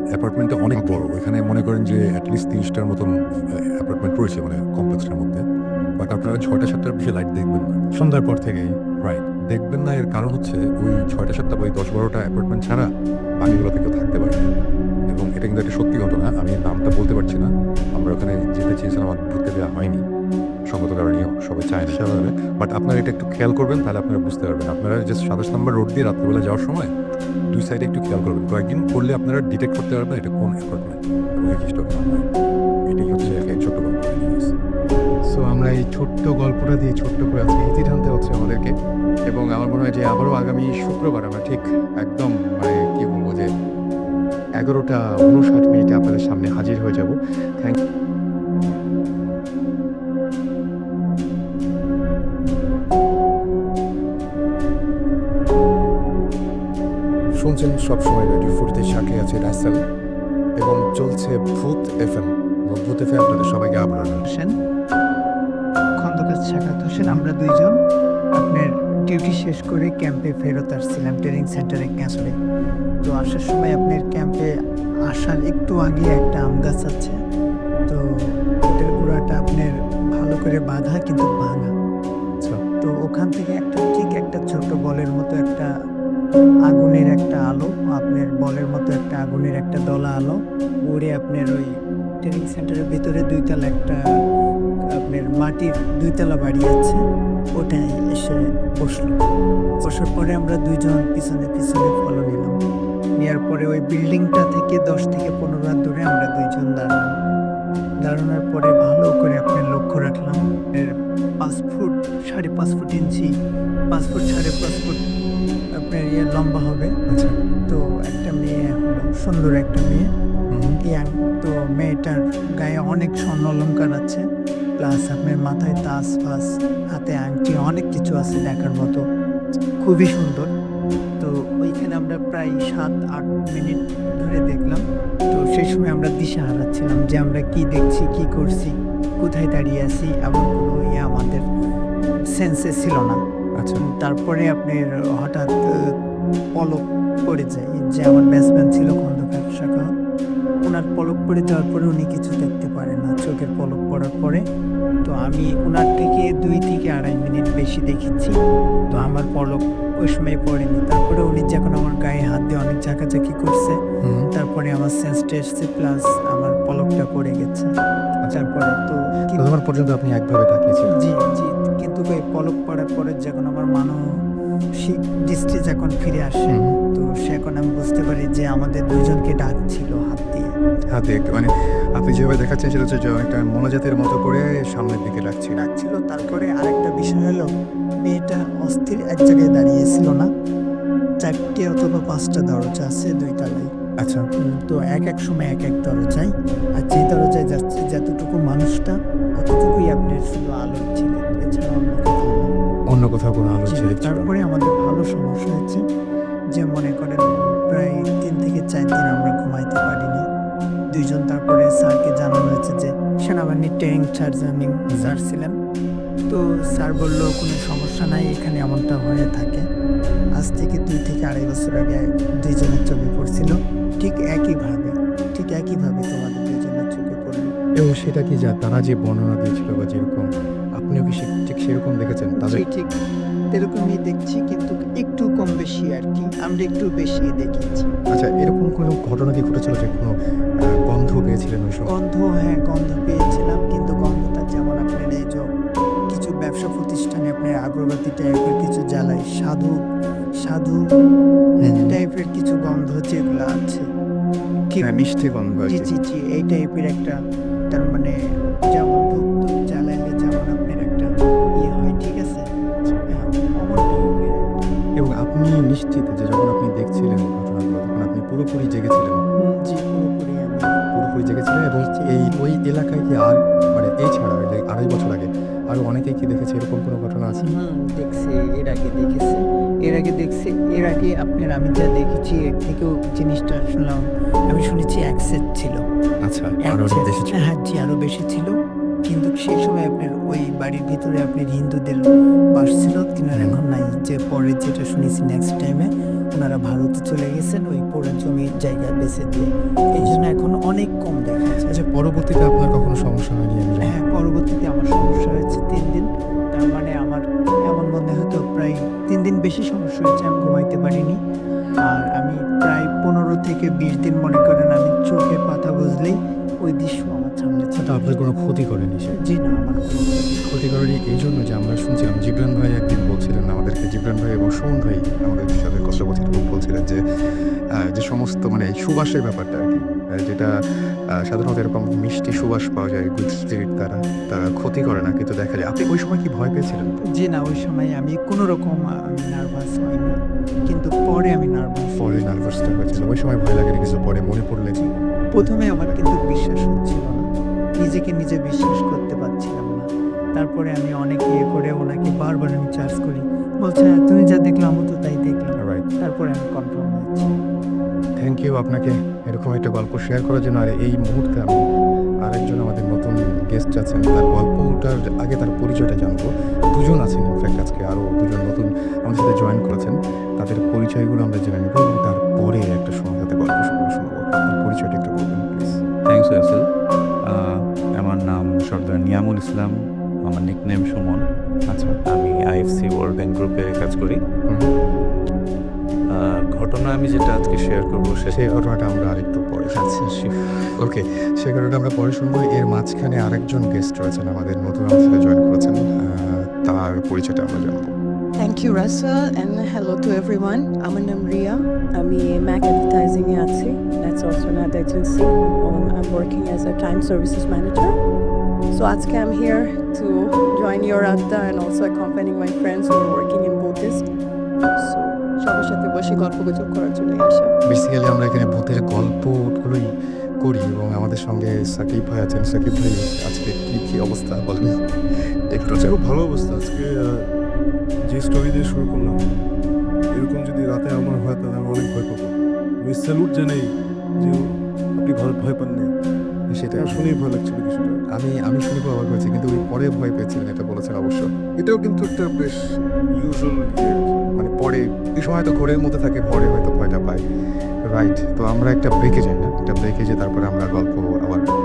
অ্যাপার্টমেন্টটা অনেক বড়। ওখানে মনে করেন যে অ্যাটলিস্ট 30টার মতন অ্যাপার্টমেন্ট রয়েছে মানে কমপ্লেক্সটার মধ্যে। বাট আপনারা 6টা-7টার বেশি লাইট দেখবেন না। সন্ধ্যার পর থেকেই। রাইট, দেখবেন না। এর কারণ হচ্ছে ওই 6টা-7টা বা 10-12টা অ্যাপার্টমেন্ট ছাড়া বাকিগুলোতে কেউ থাকতে পারে না। এবং এটা কিন্তু একটা সত্যি ঘটনা। আমি নামটা বলতে পারছি না। আমরা ওখানে যেতে চেয়েছিলাম, আমার ঢুকতে দেওয়া হয়নি সঙ্গত কারণেও, সবাই চায় না সেভাবে। বাট আপনারা এটা একটু খেয়াল করবেন, তাহলে আপনারা বুঝতে পারবেন। আপনারা জাস্ট 27 নম্বর রোড দিয়ে রাত্রেবেলা যাওয়ার সময় দুই সাইডে একটু খেয়াল করবেন। কয়েকদিন করলে আপনারা ডিটেক্ট করতে পারবেন এটা কোন অ্যাপার্টমেন্ট এবং এই জিনিসটা কেমন হয়। এটাই হচ্ছে একটা ছোট্ট গল্প। সো আমরা এই ছোট্ট গল্পটা দিয়ে ছোট্ট করে আজকে ইতি টানতে হচ্ছে আমাদেরকে। এবং আমার মনে হয় যে আবারও আগামী শুক্রবার আমরা ঠিক একদম মানে কি বলবো যে 11:59 আপনাদের সামনে হাজির হয়ে যাব। থ্যাংক শুনছেন সবসময় রেডিও 4-তে সাথে আছে রাসেল এবং চলছে ভূত এফএম। ভূত এফএম আপনাদের সবাইকে আবার হোসেন, খন্দকার শাখাত হোসেন, আমরা দুইজন আপনার ডিউটি শেষ করে ক্যাম্পে ফেরত আসছিলাম ট্রেনিং সেন্টারে ক্যাম্পে। তো আসার সময় আপনার ক্যাম্পে আসার একটু আগে একটা আম গাছ আছে, তো ওটার গোড়াটা আপনার ভালো করে বাঁধা কিন্তু ভাঙা। তো ওখান থেকে একটা ছোট বলের মতো একটা আগুনের একটা আলো, আপনার বলের মতো একটা আগুনের একটা দলা আলো উড়ে আপনার ওই ট্রেনিং সেন্টারের ভিতরে 2 তলা একটা আপনার মাটির 2 তলা বাড়ি আছে, ওটাই এসে বসার পরে আমরা দুইজন পিছনে ফলো নিলাম। নেওয়ার পরে ওই বিল্ডিংটা থেকে 10 থেকে 15 হাত দূরে আমরা দুইজন দাঁড়ানোর পরে ভালো করে আপনার লক্ষ্য রাখলাম। 5 ফুট 5.5 ফুট ইঞ্চি, 5 ফুট 5.5 ফুট আপনার লম্বা হবে। আচ্ছা, তো একটা মেয়ে হলো, সুন্দর একটা মেয়ে, ইয়াং। তো মেয়েটার গায়ে অনেক স্বর্ণ অলংকার আছে, প্লাস আপনার মাথায় তাজ ফাজ, হাতে আংটি, অনেক কিছু আছে দেখার মতো, খুবই সুন্দর। তো ওইখানে আমরা প্রায় 7-8 মিনিট ধরে দেখলাম। তো সেই সময় আমরা দিশা হারাচ্ছিলাম যে আমরা কি দেখছি, কি করছি, কোথায় দাঁড়িয়ে আছি, এমন কোনো আমাদের সেন্সে ছিল না। আচ্ছা, তারপরে আপনার হঠাৎ পলক পড়ে যায় যে আমার ব্যাটসম্যান ছিল খন্দকার শাখা, ওনার পলক পড়ে যাওয়ার পরে উনি কিছু দেখতে পারে না চোখের পলক পড়ার পরে। তো আমি ওনার থেকে 2 থেকে 2.5 মিনিট বেশি দেখেছি, তো আমার পলক ওই সময় পড়েনি। তারপরে উনি যখন আমার গায়ে হাত দিয়ে অনেক ঝাঁকাঝাঁকি করছে, তারপরে আমার সেন্সটা এসছে, প্লাস আমার পলকটা পড়ে গেছে। তারপরে তো তোমার পর্যন্ত আপনি একভাবে তাকিয়েছিলেন? জি, কিন্তু ওই পলক পড়ার পরে যখন আমার মানসিক দৃষ্টি যখন ফিরে আসে, তো সেখন আমি বুঝতে পারি যে আমাদের দুজনকে ডাকছিল হাত দিয়ে। মানে আপনি যেভাবে দেখাচ্ছেন সেটা হচ্ছে যে একটা মনোজাতের মতো করে সামনের দিকে ডাকছিল। তারপরে আরেকটা বিষয় হলো, মেয়েটা অস্থির এক জায়গায় দাঁড়িয়েছিল না, 4টে অথবা 5টা দরজা আছে 2 তলায়। আচ্ছা, তো এক সময় এক দরজায়, আর যে দরজায় যাচ্ছে যতটুকু মানুষটা, অতটুকুই আপনার শুধু আলো ছিল, এছাড়া অন্য কোথাও না। অন্য কোথাও কোনো আলো জি, ছিল তারপরে আমাদের ভালো সমস্যা হয়েছে যে মনে করেন প্রায় 3 থেকে 4 দিন আমরা ঘুমাইতে পারিনি। 2 জন তারপরে স্যারকে জানানো হয়েছে যে সেনাবাহিনীর ট্রেনিং স্যার ছিলেন। তো স্যার বলল কোনো সমস্যা নাই, এখানে এমনটা হয়ে থাকে। আজ থেকে 2 থেকে 2.5 বছর আগে 2 জনের চোখে পড়ছিল। ঠিক একইভাবে তোমাদের 2 জনের চোখে পড়ল। এবং সেটা কি যা তারা যে বর্ণনা দিয়েছিল বা যেরকম আপনিও কি ঠিক সেরকম দেখেছেন তাদের? জি, ঠিক এরকমই দেখছি, কিন্তু একটু কম বেশি আর কি। আমরা একটু বেশি দেখেছি। আচ্ছা, এরকম কোনো ঘটনা কি ঘটেছিল যে কোনো গন্ধ পেয়েছিলেন ওই সময়? গন্ধ পেয়েছিলাম, কিন্তু গন্ধটা যেমন আপনার এই যে কিছু ব্যবসা প্রতিষ্ঠানে আপনার আগরবাতি টাইপের কিছু জ্বালায়, সাধু টাইপের কিছু গন্ধ যেগুলো আছে, ঠিক হ্যাঁ, মিষ্টি গন্ধ আর কি। জি, এই টাইপের একটা, তার মানে যেমন ধূপ জ্বালাইলে যেমন আপনার একটা হয়, ঠিক আছে? হ্যাঁ, অমন টাইপের একটা। এবং আপনি নিশ্চিত যে যখন আপনি দেখছিলেন ঘটনাগুলো তখন আপনি পুরোপুরি জেগেছিলেন? জি, পুরোপুরি আমি পুরোপুরি জেগেছিলেন এবং ওই এলাকায় কি আর মানে এছাড়া ওই যে 2.5 বছর আগে আরো অনেকেই কি দেখেছে এরকম কোনো ঘটনা আছে? দেখছি, এর আগে দেখেছি, এর আগে আপনার আমি যা দেখেছি এর থেকেও জিনিসটা শুনলাম, আমি শুনেছি এক সেট ছিল। আচ্ছা, এক আরো set, বেশি ছিল। হ্যাঁ জি, আরো বেশি ছিল। কিন্তু সেই সময় আপনার ওই বাড়ির ভিতরে আপনার হিন্দুদের বাস ছিল, কিন্তু এখন নাই। যে পরে যেটা শুনেছি নেক্সট টাইমে ওনারা ভারতে চলে গেছেন ওই পুরো জমি জায়গা বেচে দিয়ে, এই জন্য এখন অনেক কম দেখা যায়। আচ্ছা, পরবর্তীতে আপনার কখনো সমস্যা হয়নি? আমি জানি। হ্যাঁ, পরবর্তীতে আমার সমস্যা হয়েছে 3 দিন। তার মানে আমার এমন মনে হতো প্রায় 3 দিন বেশি সমস্যা হয়েছে, আমি ঘুমাইতে পারিনি। আর আমি প্রায় 15 থেকে 20 দিন মনে করেন আমি চোখে পাতা বুঝলেই ওই দৃশ্য আমার সামনে ছিল। তো আপনার কোনো ক্ষতি করেনি সে? জি না, আমার কোনো ক্ষতি করেনি এই জন্য যে আমরা শুনছিলাম জিবরান ভাই একদিন বলছিলেন আমাদেরকে, জিবরান ভাই এবং সুমন ভাই আমাদের সাথে কথোপকথন বলছিলেন যে যে সমস্ত মানে এই সুবাসের ব্যাপারটা আর কি, যেটা সাধারণত এরকম মিষ্টি সুবাস পাওয়া যায় গুড স্পিরিট তারা ক্ষতি করে না, কিন্তু দেখা যায় আপনি ওই সময় কি ভয় পেয়েছিলেন? জি না, ওই সময় আমি কোনো রকম আমি নার্ভাস হইনি, কিন্তু পরে আমি নার্ভাস। পরে নার্ভাসটা হয়েছিল, ওই সময় ভয় লাগেনি কিছু, পরে মনে পড়লে যে প্রথমে আমার কিন্তু বিশ্বাস হচ্ছিল না, নিজেকে নিজে বিশ্বাস করতে পারছিলাম না। তারপরে আমি অনেক করে ওনাকে বারবার আমি চার্জ করি, বলছে "হ্যাঁ, তুমি যা দেখলাম আমি তো তাই দেখলাম।" রাইট। তারপরে আমি কনফার্ম হয়েছি। থ্যাংক ইউ আপনাকে এরকম একটা গল্প শেয়ার করার জন্য। আর এই মুহূর্তে আমি আরেকজন আমাদের নতুন গেস্ট আছেন, তার গল্পটার আগে তার পরিচয়টা জানবো। 2 জন আছেন, ইনফ্যাক্ট আজকে আরও 2 জন নতুন আমাদের সাথে জয়েন করেছেন, তাদের পরিচয়গুলো আমরা জেনে নেব এবং তারপরে একটা সময় সাথে গল্প শুনবো। আপনার পরিচয়টা একটু বলবেন প্লিজ। থ্যাংকস রাসেল। আমার নাম সর্দার নিয়ামুল ইসলাম, আমার নিকনেম সুমন। আচ্ছা। আমি আইএফসি ওয়ার্ল্ড ব্যাংক গ্রুপে কাজ করি। ঘটনা আমি যেটা আজকে শেয়ার করবো সেই ঘটনাটা আমরা আরেকটু পরে শুনছি। ওকে, সেই ঘটনাটা আমরা পরে শুনবো। এর মাঝখানে আরেকজন গেস্ট রয়েছেন আমাদের নতুন আমাদের সাথে জয়েন করেছেন, তার পরিচয়টা আমরা জানবো। Thank you, Russell, and hello to everyone. আমার নাম রিয়া, আমি ম্যাক অ্যাডভার্টাইজিংয়ে আছি। That's also an ad agency. I'm working as a time services manager. So আজকে I'm here to join your Adda and also accompanying my friends who are working in Buddhist. So সবার সাথে বসে গল্পগুজব করার জন্য আসা। Basically আমরা এখানে ভূতের গল্পগুলোই করি এবং আমাদের সঙ্গে সাকিব ভাই আছেন। সাকিব ভাই, আজকে কি অবস্থা বলেন একটু? খুব ভালো অবস্থা আজকে। যে স্টোরি দিয়ে শুরু করলাম, এরকম যদি রাতে আমার হয় তাহলে আমি অনেক ভয় পাবো। আমি স্যালুট জানাই যে আপনি ভয় পাননি, সেটা শুনেই ভয় লাগছিল কিছুটা। আমি শুনে খুব অবাক হয়েছি, কিন্তু ওই পরে ভয় পেয়েছিলেন এটা বলেছেন অবশ্য। এটাও কিন্তু একটা বেশ ইউজুয়াল, মানে পরে এই সময় তো ঘোরের মধ্যে থাকে, পরে হয়তো ভয়টা পায়। রাইট, তো আমরা একটা ব্রেকে যাই না, একটা ব্রেকে যে তারপরে আমরা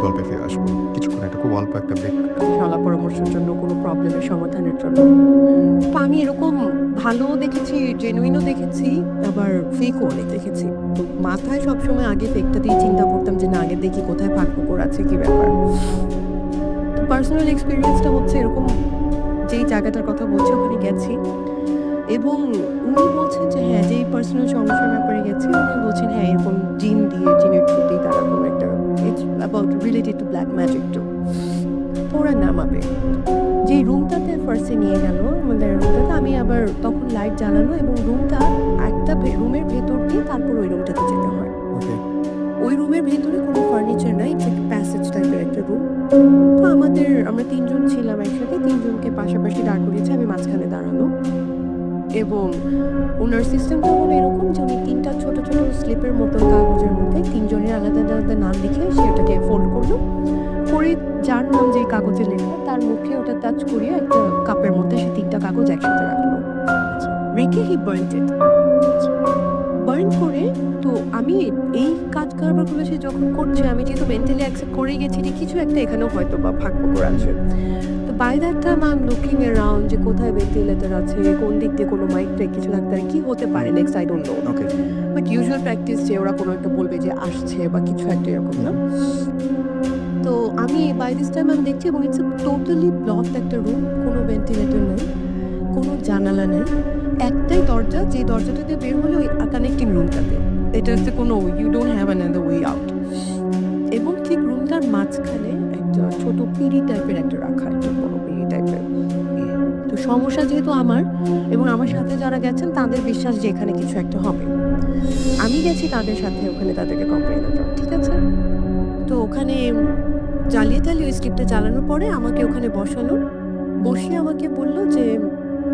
গল্পে ফিরে আসবো কিছুক্ষণ, একটা খুব অল্প একটা ব্রেক। শালা পরামর্শের জন্য, কোনো প্রবলেমের সমাধানের জন্য। তো আমি এরকম ভালো দেখেছি, জেনুইনও দেখেছি, আবার ফেকও অনেক দেখেছি। তো মাথায় সবসময় আগে ফেকটাতেই চিন্তা করতাম যে না, আগে দেখি কোথায় ফাঁকফোকর আছে, কি ব্যাপার। পার্সোনাল এক্সপিরিয়েন্সটা হচ্ছে এরকম, যেই জায়গাটার কথা বলছি ওখানে গেছি এবং উনি বলছেন যে হ্যাঁ, যেই পার্সোনাল সমস্যার ব্যাপারে গেছি উনি বলছেন হ্যাঁ, এরকম জিনের থ্রু দিয়ে তারা কোনো একটা, it's about related to black magic too. তো ওরা নামাবে যেই রুমটাতে ফার্স্টে নিয়ে গেল আমাদের রুমটাতে, আমি আবার তখন লাইট জ্বালানো এবং রুমটা একটা রুমের ভেতর দিয়ে তারপর ওই রুমটাতে যেতে হয়। ওই রুমের ভেতরে কোনো ফার্নিচার নাই, একটা প্যাসেজ টাইপের একটা রুম। তো আমরা 3 জন ছিলাম একসাথে, 3 জনকে পাশাপাশি দাঁড় করিয়েছে, আমি মাঝখানে দাঁড়ানো। এবং ওনার সিস্টেমটা হলো এরকম যে উনি 3টা ছোট ছোট স্লিপের মতো কাগজের মধ্যে 3 জনের আলাদা আলাদা নাম লিখে সে ওটাকে ফোল্ড করলো, করে যার নাম যেই কাগজে লেখা তার মুখে ওটা টাচ করিয়ে একটা কাপের মধ্যে সে 3টা কাগজ একসাথে রাখলো, রেখে হি বার্নড ইট। বার্ন করে, তো আমি এই কাজ কারবারগুলো সে যখন করছে আমি যেহেতু মেন্টালি অ্যাকসেপ্ট করে গেছি যে কিছু একটা এখানেও হয়তো বা ভাগ্য করে আছে। তো by that time I am looking around যে কোথায় ভেন্টিলেটর আছে, কোন দিক দিয়ে কোনো মাইক টাইক কিছু লাগতে পারে, কি হতে পারে next, I don't know. Okay, but usual practice যে ওরা কোনো একটা বলবে যে আসছে বা কিছু একটা এরকম না। তো আমি বাই দিস টাইম আমি দেখছি এবং ইটস টোটালি ব্লকড একটা রুম, কোনো ভেন্টিলেটর নেই, কোনো জানালা নেই, একটাই দরজা, যে দরজাটা দিয়ে বের হলে ওই কানেক্টিং রুমটাতে, এটা হচ্ছে কোনো you don't have another way out. এবং ঠিক রুমটার মাঝখানে একটা ছোট পিঁড়ি টাইপের একটা রাখা, একটা বড় পিঁড়ি টাইপের। তো সমস্যা যেহেতু আমার এবং আমার সাথে যারা গেছেন তাদের বিশ্বাস যে এখানে কিছু একটা হবে, আমি গেছি তাদের সাথে ওখানে তাদেরকে কমপ্লেন করা, ঠিক আছে। তো ওখানে জ্বালিয়ে ওই স্ক্রিপ্টটা চালানোর পরে আমাকে ওখানে বসালো, বসিয়ে আমাকে বললো যে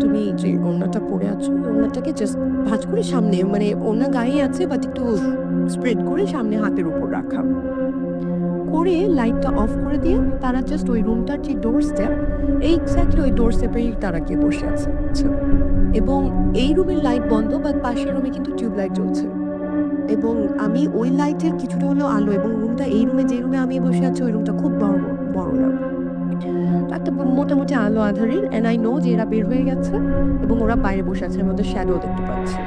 তুমি যে ওড়নাটা পরে আছো ওড়নাটাকে জাস্ট ভাঁজ করে সামনে, মানে ওড়না গায়ে আছে বাট একটু স্প্রেড করে সামনে হাতের উপর রাখা, করে লাইটটা অফ করে দিয়ে তারা জাস্ট ওই রুমটার যে ডোর স্টেপ, এই এক্স্যাক্টলি ওই ডোর স্টেপেই তারা গিয়ে বসে আছে। এবং এই রুমের লাইট বন্ধ, বাট পাশের রুমে কিন্তু টিউব লাইট জ্বলছে এবং আমি ওই লাইটের কিছুটা হলেও আলো, এবং রুমটা এই রুমে যে রুমে আমি বসে আছি ওই রুমটা খুব বড় না, একটা মোটামুটি আলো আধারের। অ্যান্ড আই নো যে এরা বের হয়ে গেছে এবং ওরা বাইরে বসে আছে, আমি ওদের শ্যাডো দেখতে পাচ্ছি।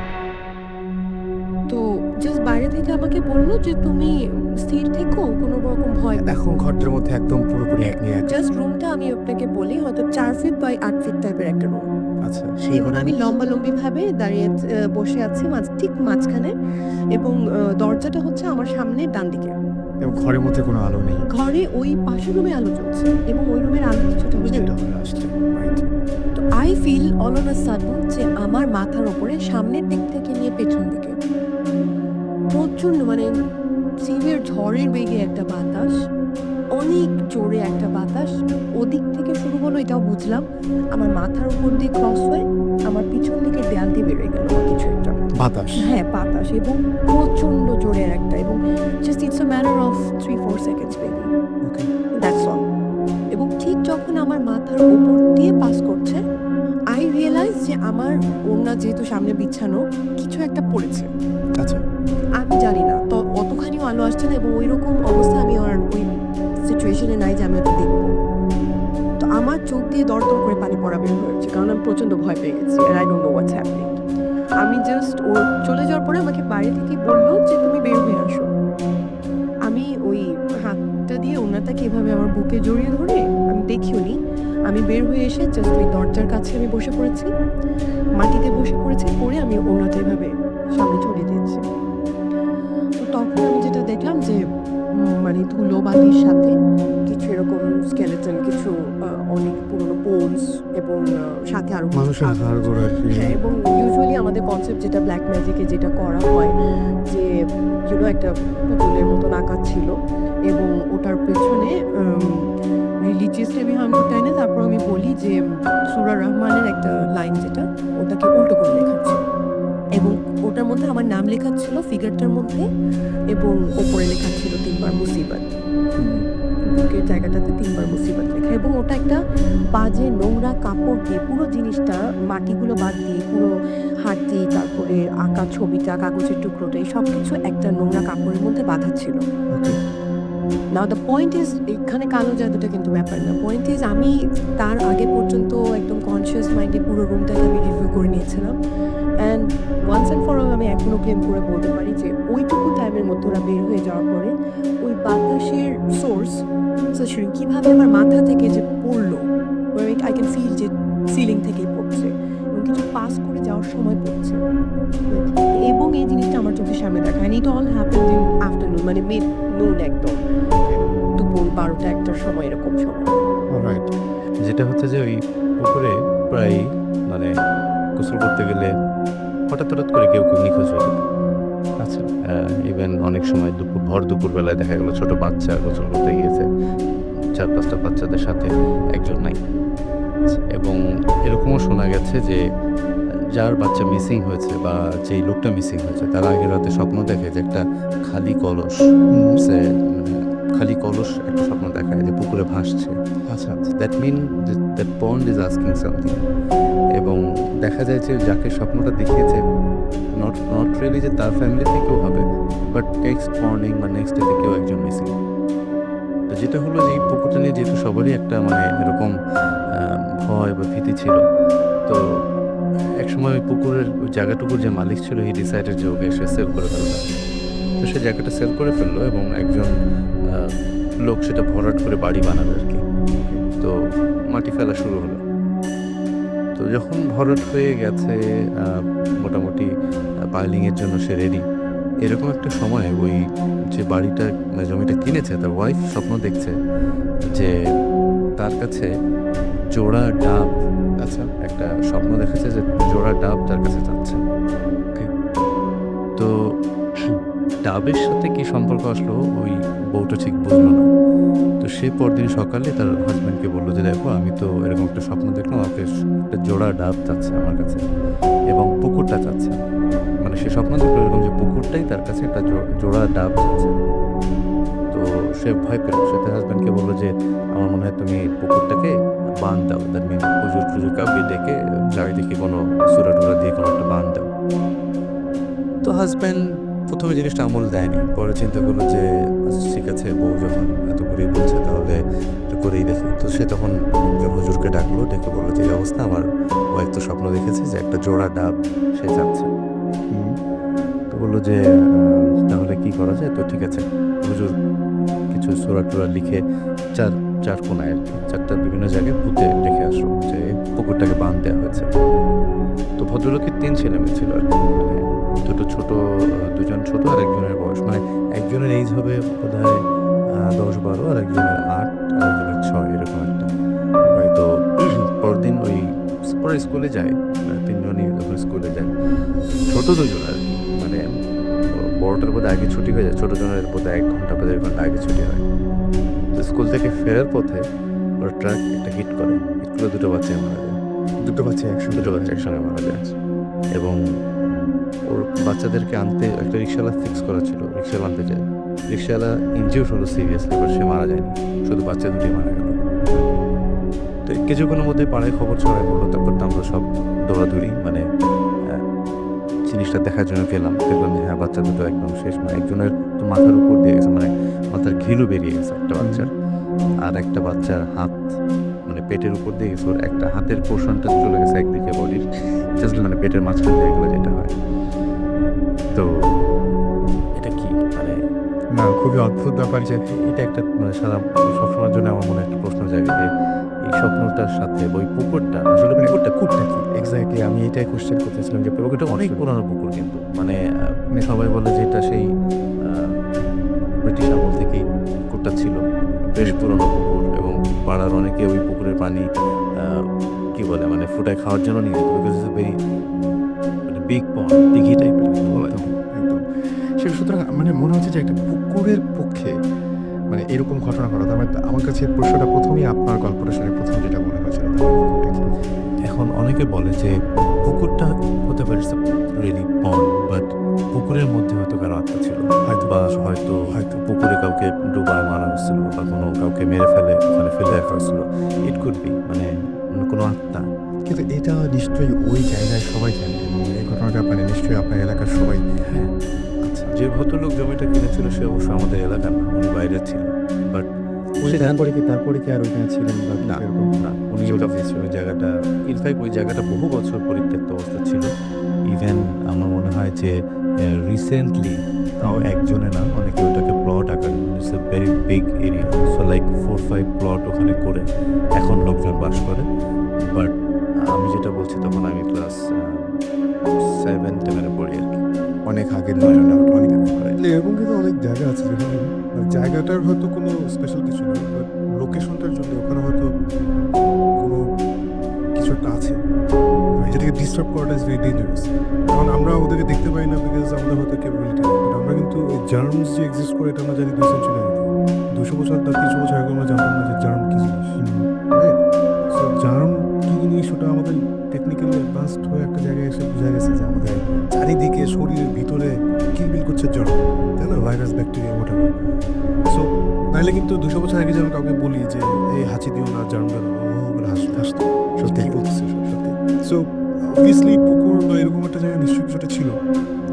তো জাস্ট বাইরে থেকে আমাকে বললো যে তুমি স্থির থেকো, কোনো রকম ভয় এখন ঘরটার মধ্যে একদম পুরোপুরি এক নিয়ে এক। জাস্ট রুমটা আমি আপনাকে বলি হয়তো 4 ফিট বাই 8 ফিট টাইপের একটা রুম। আচ্ছা, সেই ঘরে আমি লম্বালম্বি ভাবে দাঁড়িয়ে বসে আছি ঠিক মাঝখানে, এবং দরজাটা হচ্ছে আমার সামনে ডান দিকে। এবং ঘরের মধ্যে কোনো আলো নেই। ঘরে ওই পাশের রুমে আলো জ্বলছে এবং ওই রুমের আলো কিছুটা হলেও। আসছে, তো I feel all on a sudden যে আমার মাথার উপরে সামনের দিক থেকে নিয়ে পেছন দিকে প্রচন্ড, মানে সিভিয়ার ঝড়ের বেগে একটা বাতাস, অনেক জোরে একটা বাতাস ওদিক থেকে শুরু হলো, এটাও বুঝলাম। আমার মাথার উপর দিয়ে ক্রস হয়ে আমার পিছন দিকে দেয়াল দিয়ে বেরোয় গেল কিছু একটা বাতাস। হ্যাঁ বাতাস, এবং প্রচন্ড জোরের একটা, এবং just it's a matter of 3-4 seconds baby, okay, that's all. এবং ঠিক যখন আমার মাথার উপর দিয়ে পাস করছে আই রিয়েলাইজ যে আমার ওড়না যেহেতু সামনে বিছানো কিছু একটা পড়েছে, আচ্ছা, আমি জানি না, তো অতখানিও আলো আসছে না এবং ওই রকম অবস্থা আমি আর ওই সিচুয়েশনে নাই যে আমি ওটা দেখবো। তো আমার চোখ দিয়ে দরদর করে পানি পড়া বের হয়েছে, কারণ আমি প্রচন্ড ভয় পেয়ে গেছি, I don't know what's happening. আমি জাস্ট ও চলে যাওয়ার পরে আমাকে বাইরে থেকে বললো যে তুমি বের হয়ে আসো। আমি ওই হাতটা দিয়ে ওনাটাকে এভাবে আমার বুকে জড়িয়ে ধরে আমি দেখিও নি, আমি বের হয়ে এসে জাস্ট ওই দরজার কাছে আমি বসে পড়েছি, মাটিতে বসে পড়েছি, পরে আমি ওনাটা এভাবে সামনে ছড়িয়ে দিয়েছি। তো তখন আমি যেটা দেখলাম যে মানে ধুলো বালির সাথে কিছু এরকম স্কেলেটন, কিছু অনেক পুরনো বোনস, এবং সাথে আরো কিছু মানুষের কাগজ। হাড়গোড় আর কি। হ্যাঁ, এবং ইউজুয়ালি আমাদের কনসেপ্ট যেটা ব্ল্যাক ম্যাজিকে যেটা করা হয় যে একটা পুতুলের মতন আঁকা ছিল এবং ওটার পেছনে রিলিজিয়াসলি আমি হাম করতে না, তারপর আমি বলি যে সূরা রহমানের একটা লাইন যেটা ওটাকে উল্টো করে লেখা ছিল এবং ওটার মধ্যে আমার নাম লেখা ছিল ফিগারটার মধ্যে, এবং ওপরে লেখা ছিল 3 বার মুসিবত, বুকের জায়গাটাতে 3 বার মুসিবত লেখা। এবং ওটা একটা বাজে নোংরা কাপড় দিয়ে পুরো জিনিসটা, মাটিগুলো বাদ দিয়ে পুরো হাড্ডি, তারপরে আঁকা ছবিটা, কাগজের টুকরোটা, এই সব কিছু একটা নোংরা কাপড়ের মধ্যে বাঁধা ছিল। নাও দ্য পয়েন্ট ইজ, এখানে কালো জাদুটা কিন্তু ব্যাপার না। পয়েন্ট ইজ আমি তার আগে পর্যন্ত একদম কনসিয়াস মাইন্ডে পুরো রুমটাকে আমি রিভিউ করে নিয়েছিলাম, and once and for all আমি এখনও ক্লেম করে বলতে পারি যে ওইটুকু টাইমের মধ্যে ওরা বের হয়ে যাওয়ার পরে ওই বাতাসের সোর্স কীভাবে আমার মাথা থেকে যে পড়লো, আই ক্যান ফিল যে সিলিং থেকেই পড়ছে এবং কিছু পাস করে যাওয়ার সময় পড়ছে, এবং এই জিনিসটা আমার চোখের সামনে দেখা। And it all happened in afternoon, মানে মিড নুন, একদম দুপুর 12টা-1টার সময়, এরকম সময়। অলরাইট, যেটা হচ্ছে যে ওই পুকুরে প্রায় মানে গোসল করতে গেলে হঠাৎ করে কেউ নিখোঁজ হয়ে যেত। আচ্ছা, ইভেন অনেক সময় ভর দুপুর বেলায় দেখা গেলো ছোট বাচ্চা গোসল করতে গিয়েছে, 4-5টা বাচ্চাদের সাথে একজন নাই। এবং এরকমও শোনা গেছে যে যার বাচ্চা মিসিং হয়েছে বা যেই লোকটা মিসিং হয়েছে তারা আগের রাতে স্বপ্ন দেখে যে একটা খালি কলস সে মানে খালি কলস একটা স্বপ্ন দেখায় যে পুকুরে ভাসছে। আচ্ছা that mean that pond is asking something. এবং দেখা যায় যে যাকে স্বপ্নটা দেখিয়েছে নট রিয়েলি যে তার ফ্যামিলি থেকেও হবে, বাট নেক্সট মর্নিং বা নেক্সট ডেতে কেউ একজন মিসিং। তো যেটা হলো যে এই পুকুরটা নিয়ে যেহেতু সবারই একটা মানে এরকম ভয় বা ভীতি ছিল, তো একসময় ওই পুকুরের ওই জায়গাটুকুর যে মালিক ছিল হি ডিসাইডেড যে ওকে সে সেল করে ফেলবে। তো সে জায়গাটা সেল করে ফেললো এবং একজন লোক সেটা ভরাট করে বাড়ি বানাবে আর কি। তো মাটি ফেলা শুরু হলো। তো যখন ভরাট হয়ে গেছে মোটামুটি পাইলিংয়ের জন্য সে রেডি, এরকম একটা সময় ওই যে বাড়িটা জমিটা কিনেছে তার ওয়াইফ স্বপ্ন দেখছে যে তার কাছে জোড়া ডাব, আচ্ছা একটা স্বপ্ন দেখেছে যে জোড়া ডাব তার কাছে যাচ্ছে। তো ডাবের সাথে কি সম্পর্ক আসলো ওই বউটা ঠিক বুঝলো না। তো সে পরদিন সকালে তার হাজব্যান্ডকে বললো যে দেখো আমি তো এরকম একটা স্বপ্ন দেখলাম, আমাকে একটা জোড়া ডাব চাচ্ছে আমার কাছে এবং পুকুরটা চাচ্ছে। মানে সে স্বপ্ন দেখলো এরকম যে পুকুরটাই তার কাছে একটা জোড়া ডাব চাচ্ছে। তো সে ভয় পেল, সে তার হাজব্যান্ডকে বললো যে আমার মনে হয় তুমি পুকুরটাকে বাঁধ দাও, দ্যাট মিন হুজুর টুজুর কাউকে ডেকে চারিদিকে কোনো সুরা টুরা দিয়ে কোনো একটা বাঁধ দাও। তো হাজব্যান্ড প্রথমে জিনিসটা আমল দেয়নি, পরে চিন্তা করলো যে আচ্ছা ঠিক আছে বউ যখন এত করেই বলছে তাহলে একটু করেই দেখি। তো সে তখন একজন হুজুরকে ডাকলো, ডেকে বললো যে এই অবস্থা, আমার ওয়াইফ তো স্বপ্ন দেখেছে যে একটা জোড়া ডাব সে চাচ্ছে। তো বললো যে তাহলে কি করা যায়। তো ঠিক আছে, হুজুর কিছু সূরা টুরা লিখে চার কোনায় আর কি, চারটা বিভিন্ন জায়গায় পুঁতে রেখে আসলো যে পুকুরটাকে বাঁধ দেওয়া হয়েছে। তো ভদ্রলোকের 3 ছেলে মেয়ে ছিল আর কি, মানে দুজন ছোট আর একজনের বয়স মানে একজনের এইজ হবে বোধ হয় 10-12, আর একজনের 8 আর একজনের 6, এরকম একটা। তো পরদিন ওই পরে স্কুলে যায়, 3জনই যখন স্কুলে যায়, ছোট 2জন আর কি, মানে বড়টার বোধহয় আগে ছুটি হয়ে যায়, ছোট জনের বোধহয় 1 ঘন্টা বা 1.5 ঘন্টা আগে ছুটি হয়। তো স্কুল থেকে ফেরার পথে ওর ট্রাক একটা হিট করে, দুটো বাচ্চা মারা যায়। দুটো বাচ্চা একসঙ্গে মারা যায়। এবং ওর বাচ্চাদেরকে আনতে একটা রিক্সাওয়ালা ফিক্স করা ছিল, রিক্সাওয়ালা আনতে যায়, রিক্সাওয়ালা ইনজিউর্ড হলো সিরিয়াসলি, বাট সে মারা যায়নি, শুধু বাচ্চা দুটোই মারা গেল। তো কিছুক্ষণের মধ্যে পাড়ায় খবর ছড়ায় পড়লো, তারপর তো আমরা সব দৌড়াদৌড়ি মানে জিনিসটা দেখার জন্য দেখলাম যে হ্যাঁ বাচ্চা দুটো একদম শেষ, মানে একজনের তো মাথার উপর দিয়ে গেছে, মানে মাথার ঘিলু বেরিয়ে গেছে একটা বাচ্চার, আর একটা বাচ্চার হাত মানে পেটের উপর দিয়ে গেছে, ওর একটা হাতের পোর্শনটা চলে গেছে একদিকে বডির, জাস্ট মানে পেটের মাঝখান দিয়ে গেলে যেটা হয়। তো এটা কি মানে না, খুবই অদ্ভুত ব্যাপার যে এটা একটা মানে সারা সবসময়ের জন্য আমার মনে একটা প্রশ্ন জাগে যে এই স্বপ্নটার সাথে ওই পুকুরটা আসলে পুকুরটা কুটটা কি এক্স্যাক্টলি, আমি এটাই কোশ্চেন করতেছিলাম যে পুকুরটা অনেক পুরানো পুকুর, কিন্তু মানে সবাই বলে যে এটা সেই ব্রিটিশ আমল থেকেই পুকুরটা ছিল, বেশ পুরনো পুকুর, এবং পাড়ার অনেকে ওই পুকুরের পানি কি বলে মানে ফুটায় খাওয়ার জন্য নিয়ে যেত, বিকজ ইটস ভেরি মানে বিগ পন্ড, দিঘি টাইপের বলা যায়। একদম সে, সুতরাং মানে মনে হচ্ছে যে একটা পুকুরের পক্ষে মানে এরকম ঘটনা ঘটা, তার মানে আমার কাছে প্রশ্নটা প্রথমেই আপনার গল্পটা শুনে প্রথম যেটা মনে হয়েছিল এখন অনেকে বলে যে পুকুরটা হতে পারে রিয়েলি পন্ড, বাট পুকুরের মধ্যে হয়তো কারো আত্মা ছিল, হয়তো পুকুরে কাউকে ডুবায় মারা হচ্ছিল বা কোনো কাউকে মেরে ফেলে ওখানে ফেলে রাখা হচ্ছিল, ইট কুড বি মানে কোনো আত্মা। কিন্তু এটা নিশ্চয়ই ওই জায়গায় সবাই জানে এবং এই ঘটনাটা মানে নিশ্চয়ই আপনার এলাকার সবাই। হ্যাঁ, আচ্ছা, যে ভদ্রলোক জমিটা কিনেছিল সে অবশ্য আমাদের এলাকার না, উনি বাইরে ছিল, বাট তারপরে কি আর ওইখানে ছিলেন বা না, এরকম? না, উনি ওটা দিয়েছিল ওই জায়গাটা, ইনফ্যাক্ট ওই জায়গাটা বহু বছর পরিত্যক্ত অবস্থা ছিল। ইভেন আমার মনে হয় যে রিসেন্টলি তাও একজনে না অনেকে ওটাকে প্লট আকারে, it's a very big area, so like 4-5 plot ওখানে করে এখন লোকজন বাস করে। বাট আমি যেটা বলছি তখন আমি ক্লাস 7-10 পড়ি আর কি, অনেক আগের ঘটনা, অনেক আগে করে। এরকম কিন্তু অনেক জায়গা আছে যেখানে মানে জায়গাটার হয়তো কোনো স্পেশাল কিছু নেই, বাট লোকেশনটার জন্য ওখানে হয়তো কোনো কিছু একটা আছে যেটাকে ডিস্টার্ব করাটা ইজ ভেরি ডেঞ্জারাস। কারণ আমরা ওদেরকে দেখতে পাই না বিকজ আমাদের হয়তো ক্যাপাবিলিটি নেই, বাট আমরা কিন্তু এই জার্মস যে এক্সিস্ট করে এটা আমরা জানি 2 সেঞ্চুরি আগে, 200 বছর তার কিছু বছর আগে আমরা জানতাম না যে জার্ম কী জিনিস, রাইট? সো জার্ম কী জিনিস ওটা আমাদের টেকনিক্যালি অ্যাডভান্স ব্লাস্ট হয়ে একটা জায়গায় এসে বোঝা গেছে যে আমাদের চারিদিকে শরীরের ভিতরে কিলবিল করছে জ্বর, তাই না, ভাইরাস ব্যাকটেরিয়া ওঠা। সো নাহলে কিন্তু 200 বছর আগে যখন কাউকে বলি যে এই হাঁচি দিও না, জার্ম বেরো না, ও বলে হাসতো, সত্যি বলতেছে সত্যি। সো অবভিয়াসলি পুকুর বা এরকম একটা জায়গায় নিশ্চয়ই কিছুটা ছিল,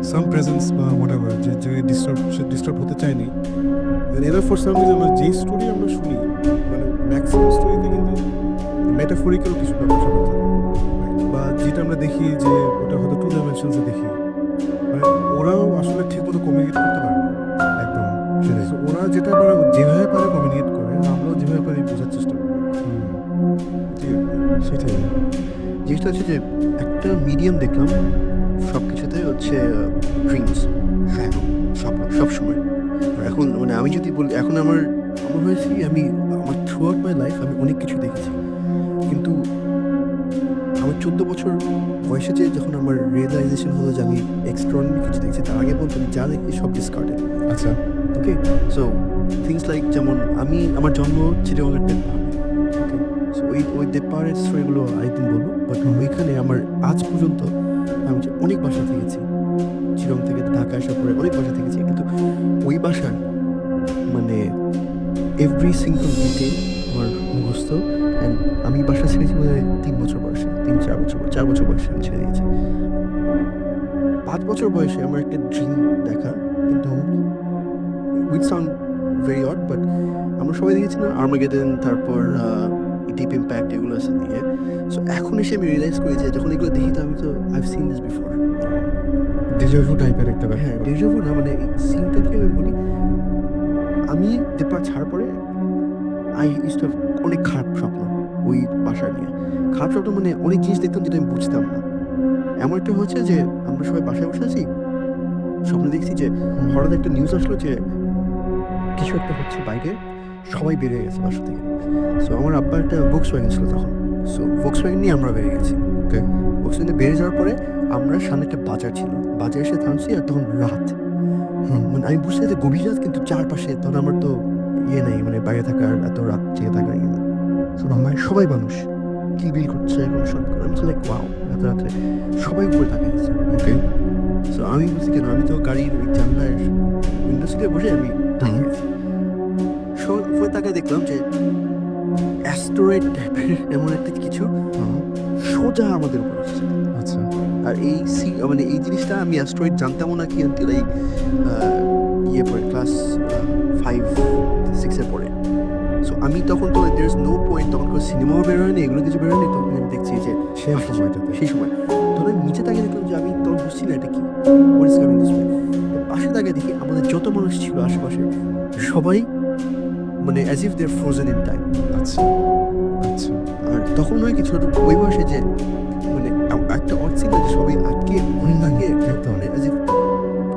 সাম প্রেজেন্স বা হোয়াটএভার, যে জায়গায় ডিস্টার্ব হতে চায়নি। এরা ফর সাম রিজন আমরা যে স্টোরি আমরা শুনি, মানে ম্যাক্সিমাম স্টোরিতে কিন্তু মেটাফরিক্যাল কিছু ব্যাপার স্যাপার থাকে, বা যেটা আমরা দেখি যে ওটা হয়তো 2 ডাইমেনশনসে দেখি, মানে ওরাও আসলে ঠিক মতো কমিউনিকেট করতে পারে না একদম। সেটাই, So, ওরা যেটা পারে যেভাবে পারে কমিউনিকেট করে, আমরাও যেভাবে পারি বোঝার চেষ্টা করি। ঠিক আছে? সেটাই জিনিসটা হচ্ছে যে একটা মিডিয়াম দেখলাম সব কিছুতে হচ্ছে ড্রিমস, স্বপ্ন, স্বপ্ন সবসময়। এখন মানে আমি যদি বলি, এখন আমার হয়েছে কি, আমি আমার থ্রু আউট মাই লাইফ আমি অনেক কিছু দেখেছি, কিন্তু আমার 14 বছর বয়সে যে যখন আমার রিয়েলাইজেশন হলো যে আমি এক্সট্রাঅর্ডিনারি কিছু দেখছি, তার আগে বলতো আমি যা দেখি সব ডিসকার্ডেড। আচ্ছা, ওকে, সো থিংস লাইক যেমন আমার জন্ম চিটাগংয়ের দেবপাহাড়ে। ওকে, সো ওই দেবপাহাড়ের স্টোরিগুলো আরেকদিন বলবো, বাট ওইখানে আমার আজ পর্যন্ত আমি যে অনেক বাসা থেকেছি, চিরং থেকে ঢাকা আসার পরে অনেক বাসা থেকেছি, কিন্তু ওই বাসার মানে এভরি সিঙ্গল ডিটেল আমার মুখস্থ। অ্যান্ড আমি বাসা ছেড়েছি মানে 3 বছর বয়সে, 4 বছর বয়সে আমি ছেড়ে দিয়েছি। 5 বছর বয়সে আমার একটা ড্রিম দেখা, কিন্তু with sound very odd, but আমরা সবাই দেখেছি না আর্মাগেডন, তারপর ডিপ ইম্প্যাক্ট, এগুলো আছে দিয়ে। সো এখন এসে আমি রিয়েলাইজ করি যে যখন এগুলো দেখি তো আমি তো I have seen this before. Deja vu টাইপের একটা ব্যাপার। হ্যাঁ, ডেজাভু না, মানে এই সিনটাকে আমি বলি, আমি দেপার ছাড় পরে আই ইউজ টু অনেক খারাপ স্বপ্ন ওই বাসা নিয়ে। খারাপ স্বপ্ন মানে অনেক জিনিস দেখতাম যেটা আমি বুঝতাম না। এমন একটা হচ্ছে যে আমরা সবাই বাসায় বসে আছি, স্বপ্নে দেখছি যে হঠাৎ একটা নিউজ আসলো যে কিছু একটা হচ্ছে বাইরে, সবাই বেরিয়ে গেছে বাসা থেকে। সো আমার আব্বা একটা ভোক্সওয়াগন ছিল তখন, সো ভোক্সওয়াগন নিয়ে আমরা বেরিয়ে গেছি। ওকে, ভোক্সওয়াগনে বেরিয়ে যাওয়ার পরে আমরা সামনে একটা বাজার ছিল, বাজারে এসে থামছি, আর তখন রাত। মানে আমি বুঝতে যে গভীর রাত, কিন্তু চারপাশে তখন আমার তো নেই, মানে বাইরে থাকার এত রাত জেগে থাকার নেই। সো আমার সবাই মানুষ কিলবিল করছে, এবং সব করে আমি লাইক ওয়াও, এত রাত্রে সবাই উপরে তাকিয়ে আছে। ওকে, সো আমি বুঝছি কেন, আমি তো গাড়ির ওই জানলার উইন্ডো সিটে বসে আমি তাকিয়ে আছি। উপরে তাকায় দেখলাম যে অ্যাস্টেরয়েড টাইপের এমন একটা কিছু সোজা আমাদের উপর আসছে। আচ্ছা, আর মানে এই জিনিসটা আমি অ্যাস্ট্রয়েড জানতামও না কি আনটিল এই পরে ক্লাস 5-6 পরে। সো আমি তখন তো দের ইজ নো পয়েন্ট, তখন কোনো সিনেমাও বেরোয়নি, এগুলো কিছু বেরোয়নি, তখন আমি দেখছি যে সেই সময় তখন আমি নিচে তাকিয়ে দেখলাম যে আমি তখন বুঝছি না এটা কি, পাশে তাকিয়ে দেখি আমাদের যত মানুষ ছিল আশেপাশে সবাই মানে as if they are frozen in time. আচ্ছা, আচ্ছা। আর তখন হয় কি, ছোট ওই বয়সে যে মানে একটা অর্থ ছিল যে সবাই আটকে মানে অ্যাজ ইফ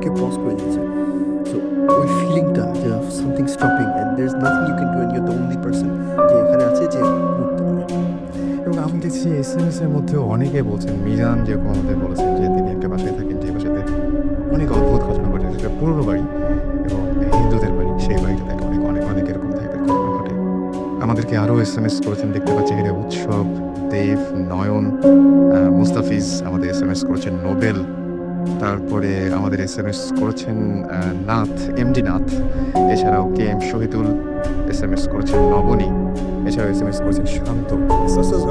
কে পজ করে দিয়েছে। সো ওই ফিলিংটা যে something stopping and there is nothing you can do and you are the only person যে এখানে আছে যে উঠতে পারে। এবং আমি দেখছি এসএমএস এর মধ্যেও অনেকে বলছেন, মিজান যেরকম আমাদের বলেছেন যে তিনি একটা বাসায় থাকেন, যে বাসাতে অনেক অদ্ভুত ঘটনা ঘটে, সেটা পুরনো বাড়ি এবং হিন্দুদের বাড়ি, সেই বাড়িতে থাকে অনেক এরকম টাইপের ঘটনা ঘটে। আমাদেরকে আরও এসএমএস করেছেন, দেখতে পাচ্ছি এখানে উৎসব, দেব, নয়ন, মুস্তাফিজ আমাদের এসএমএস করেছেন, নোবেল, তারপরে আমাদের এসএমএস করেছেন নাথ, এমডি নাথ, এছাড়াও কে এম শহীদুল এসএমএস করেছেন, নবনী, এছাড়াও এসএমএস করেছেন শান্ত।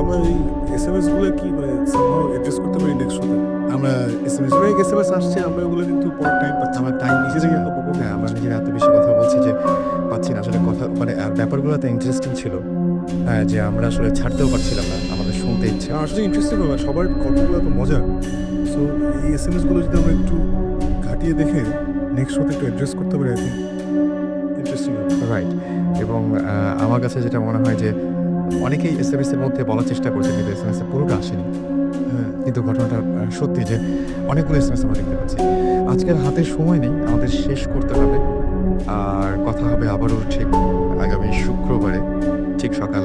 আমরা এই এসএমএস গুলো কি মানে somehow address করতে পারি নেক্সট শোতে? আমরা এসএমএস আসছে, আমরা ওগুলো কিন্তু পর টাইম পাচ্ছি, আমার টাইম নিজে থেকে হ্যাঁ, আমরা নিজেরা এত বেশি কথা বলছি যে পাচ্ছি না আসলে কথা, মানে আর ব্যাপারগুলো এত ইন্টারেস্টিং ছিল যে আমরা আসলে ছাড়তেও পারছিলাম না, আমাদের শুনতে ইচ্ছে। আসলে ইন্টারেস্টিং হবে, সবার গল্পগুলো এত মজার। সো এই এসএমএস গুলো যদি আমরা একটু ঘাটিয়ে দেখে নেক্সট শোতে একটু অ্যাড্রেস করতে পারি, আই থিঙ্ক ইন্টারেস্টিং হবে। রাইট। এবং আমার কাছে যেটা মনে হয় যে অনেকেই এসএমএস এর মধ্যে বলার চেষ্টা করছে, কিন্তু এসএমএস এ পুরোটা আসেনি। হ্যাঁ, কিন্তু ঘটনাটা সত্যি যে অনেকগুলো এসএমএস আমরা দেখতে পাচ্ছি। আজকের হাতে সময় নেই, আমাদের শেষ করতে হবে। আর কথা হবে আবারও ঠিক আগামী শুক্রবারে, ঠিক সকাল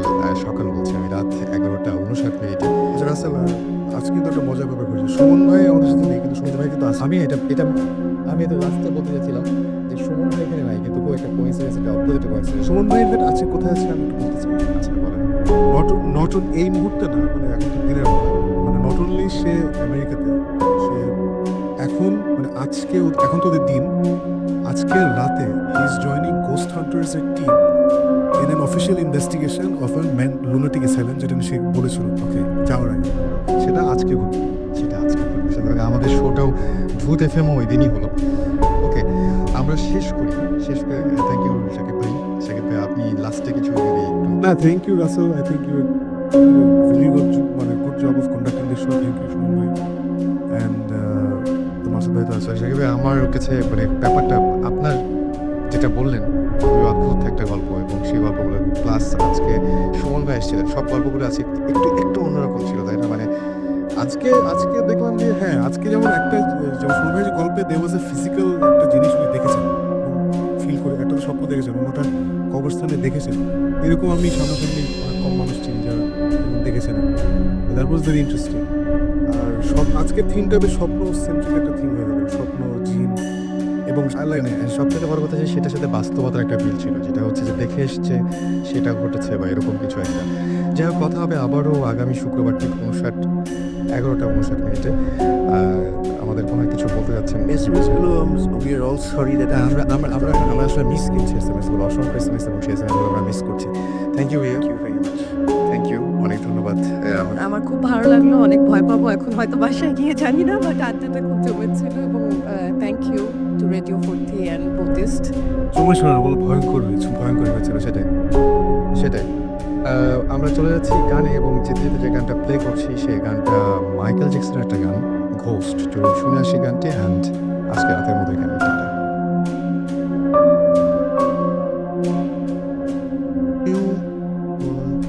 বলছি আমি, রাত 11:59। আচ্ছা রাসেল, আজকে কিন্তু একটা মজার ব্যাপার করেছে, সুমন ভাই আমাদের সাথে নেই, কিন্তু সুমন ভাই কিন্তু আছে। আমি তো লাস্টে বলতে চাইছিলাম যে সুমন ভাই এখানে নাই, কিন্তু একটা কোইন্সিডেন্স, একটা অদ্ভুত একটা কোইন্সিডেন্স। সুমন ভাই ইনফ্যাক্ট আছে, কোথায় আছে আমি একটু বলতে চাই। আচ্ছা, বলেন। নট এই মুহূর্তে না, মানে এখন তো দিনের বেলা, মানে নট অনলি সে আমেরিকাতে, সে এখন মানে এখন তো ওদের দিন, আজকের রাতে he is joining ghost hunters এর team in an official investigation of a man lunatic asylum, যেটা সে বলেছিল ওকে যাওয়ার আগে, সেটা আজকে ঘটবে। সেটা আজকে করবে। সুতরাং আমাদের শোটাও ভূত এফএমও ওই দিনই হলো। ওকে, আমরা শেষ করে থ্যাংক ইউ শাকিব ভাই। শাকিব ভাই, আপনি লাস্টে কিছু যদি একটু না, thank you Russel, I think you really good job of conducting this show. Thank you Suman ভাই অ্যান্ড তোমার সাথে তো আছে। শাকিব ভাই, আমার কাছে মানে ব্যাপারটা আপনার যেটা বললেন খুবই অদ্ভুত একটা গল্প, এবং সেই গল্পগুলো প্লাস আজকে সুমন ভাই এসেছিলেন, সব গল্পগুলো আছে একটু অন্যরকম ছিল, তাই না? মানে আজকে দেখলাম যে হ্যাঁ, আজকে যেমন যেমন সুমন ভাই যে গল্পে দেওয়া যে ফিজিক্যাল একটা জিনিস উনি দেখেছেন, ফিল করে একটা তো স্বপ্ন দেখেছেন, অন্যটা কবরস্থানে দেখেছেন, এরকম আমি সামনাসামনি অনেক কম মানুষ চিনি যারা এরকম দেখেছেন। That was very interesting. আর আজকের থিমটা বেশ স্বপ্ন সেন্ট্রিক একটা থিম হয়ে গেল, স্বপ্ন, জিন এবং সবথেকে বড় কথা যে সেটার সাথে বাস্তবতার একটা মিল ছিল, যেটা হচ্ছে যে দেখে এসছে সেটা ঘটেছে বা এরকম কিছু একটা। যাই হোক, কথা হবে আবারও আগামী শুক্রবার ঠিক 11:59 আমাদের কোনো কিছু বলতে যাচ্ছেন? এসএমএসগুলো we are all sorry that আমরা আসলে মিস করছি এসএমএসগুলো, অসংখ্য এসএমএস, এবং সেই এসএমএসগুলো আমরা মিস করছি। Thank you very much, thank you, অনেক ধন্যবাদ। আমার খুব ভালো লাগলো, অনেক ভয় পাবো এখন হয়তো বাসায় গিয়ে, জানি না, বাট আড্ডাটা খুব জমেছিল। এবং thank you to radio 40 and Buddhist. সময় শোনার বলো, ভয়ঙ্কর হয়েছিল সেটাই। আমরা চলে যাচ্ছি গানে, এবং যেতে যেতে যে গানটা প্লে করছি সেই গানটা মাইকেল জ্যাকসনের একটা গান, ঘোস্ট। চলুন শুনে আসি গানটি, অ্যান্ড আজকে রাতের মধ্যে এখানে You want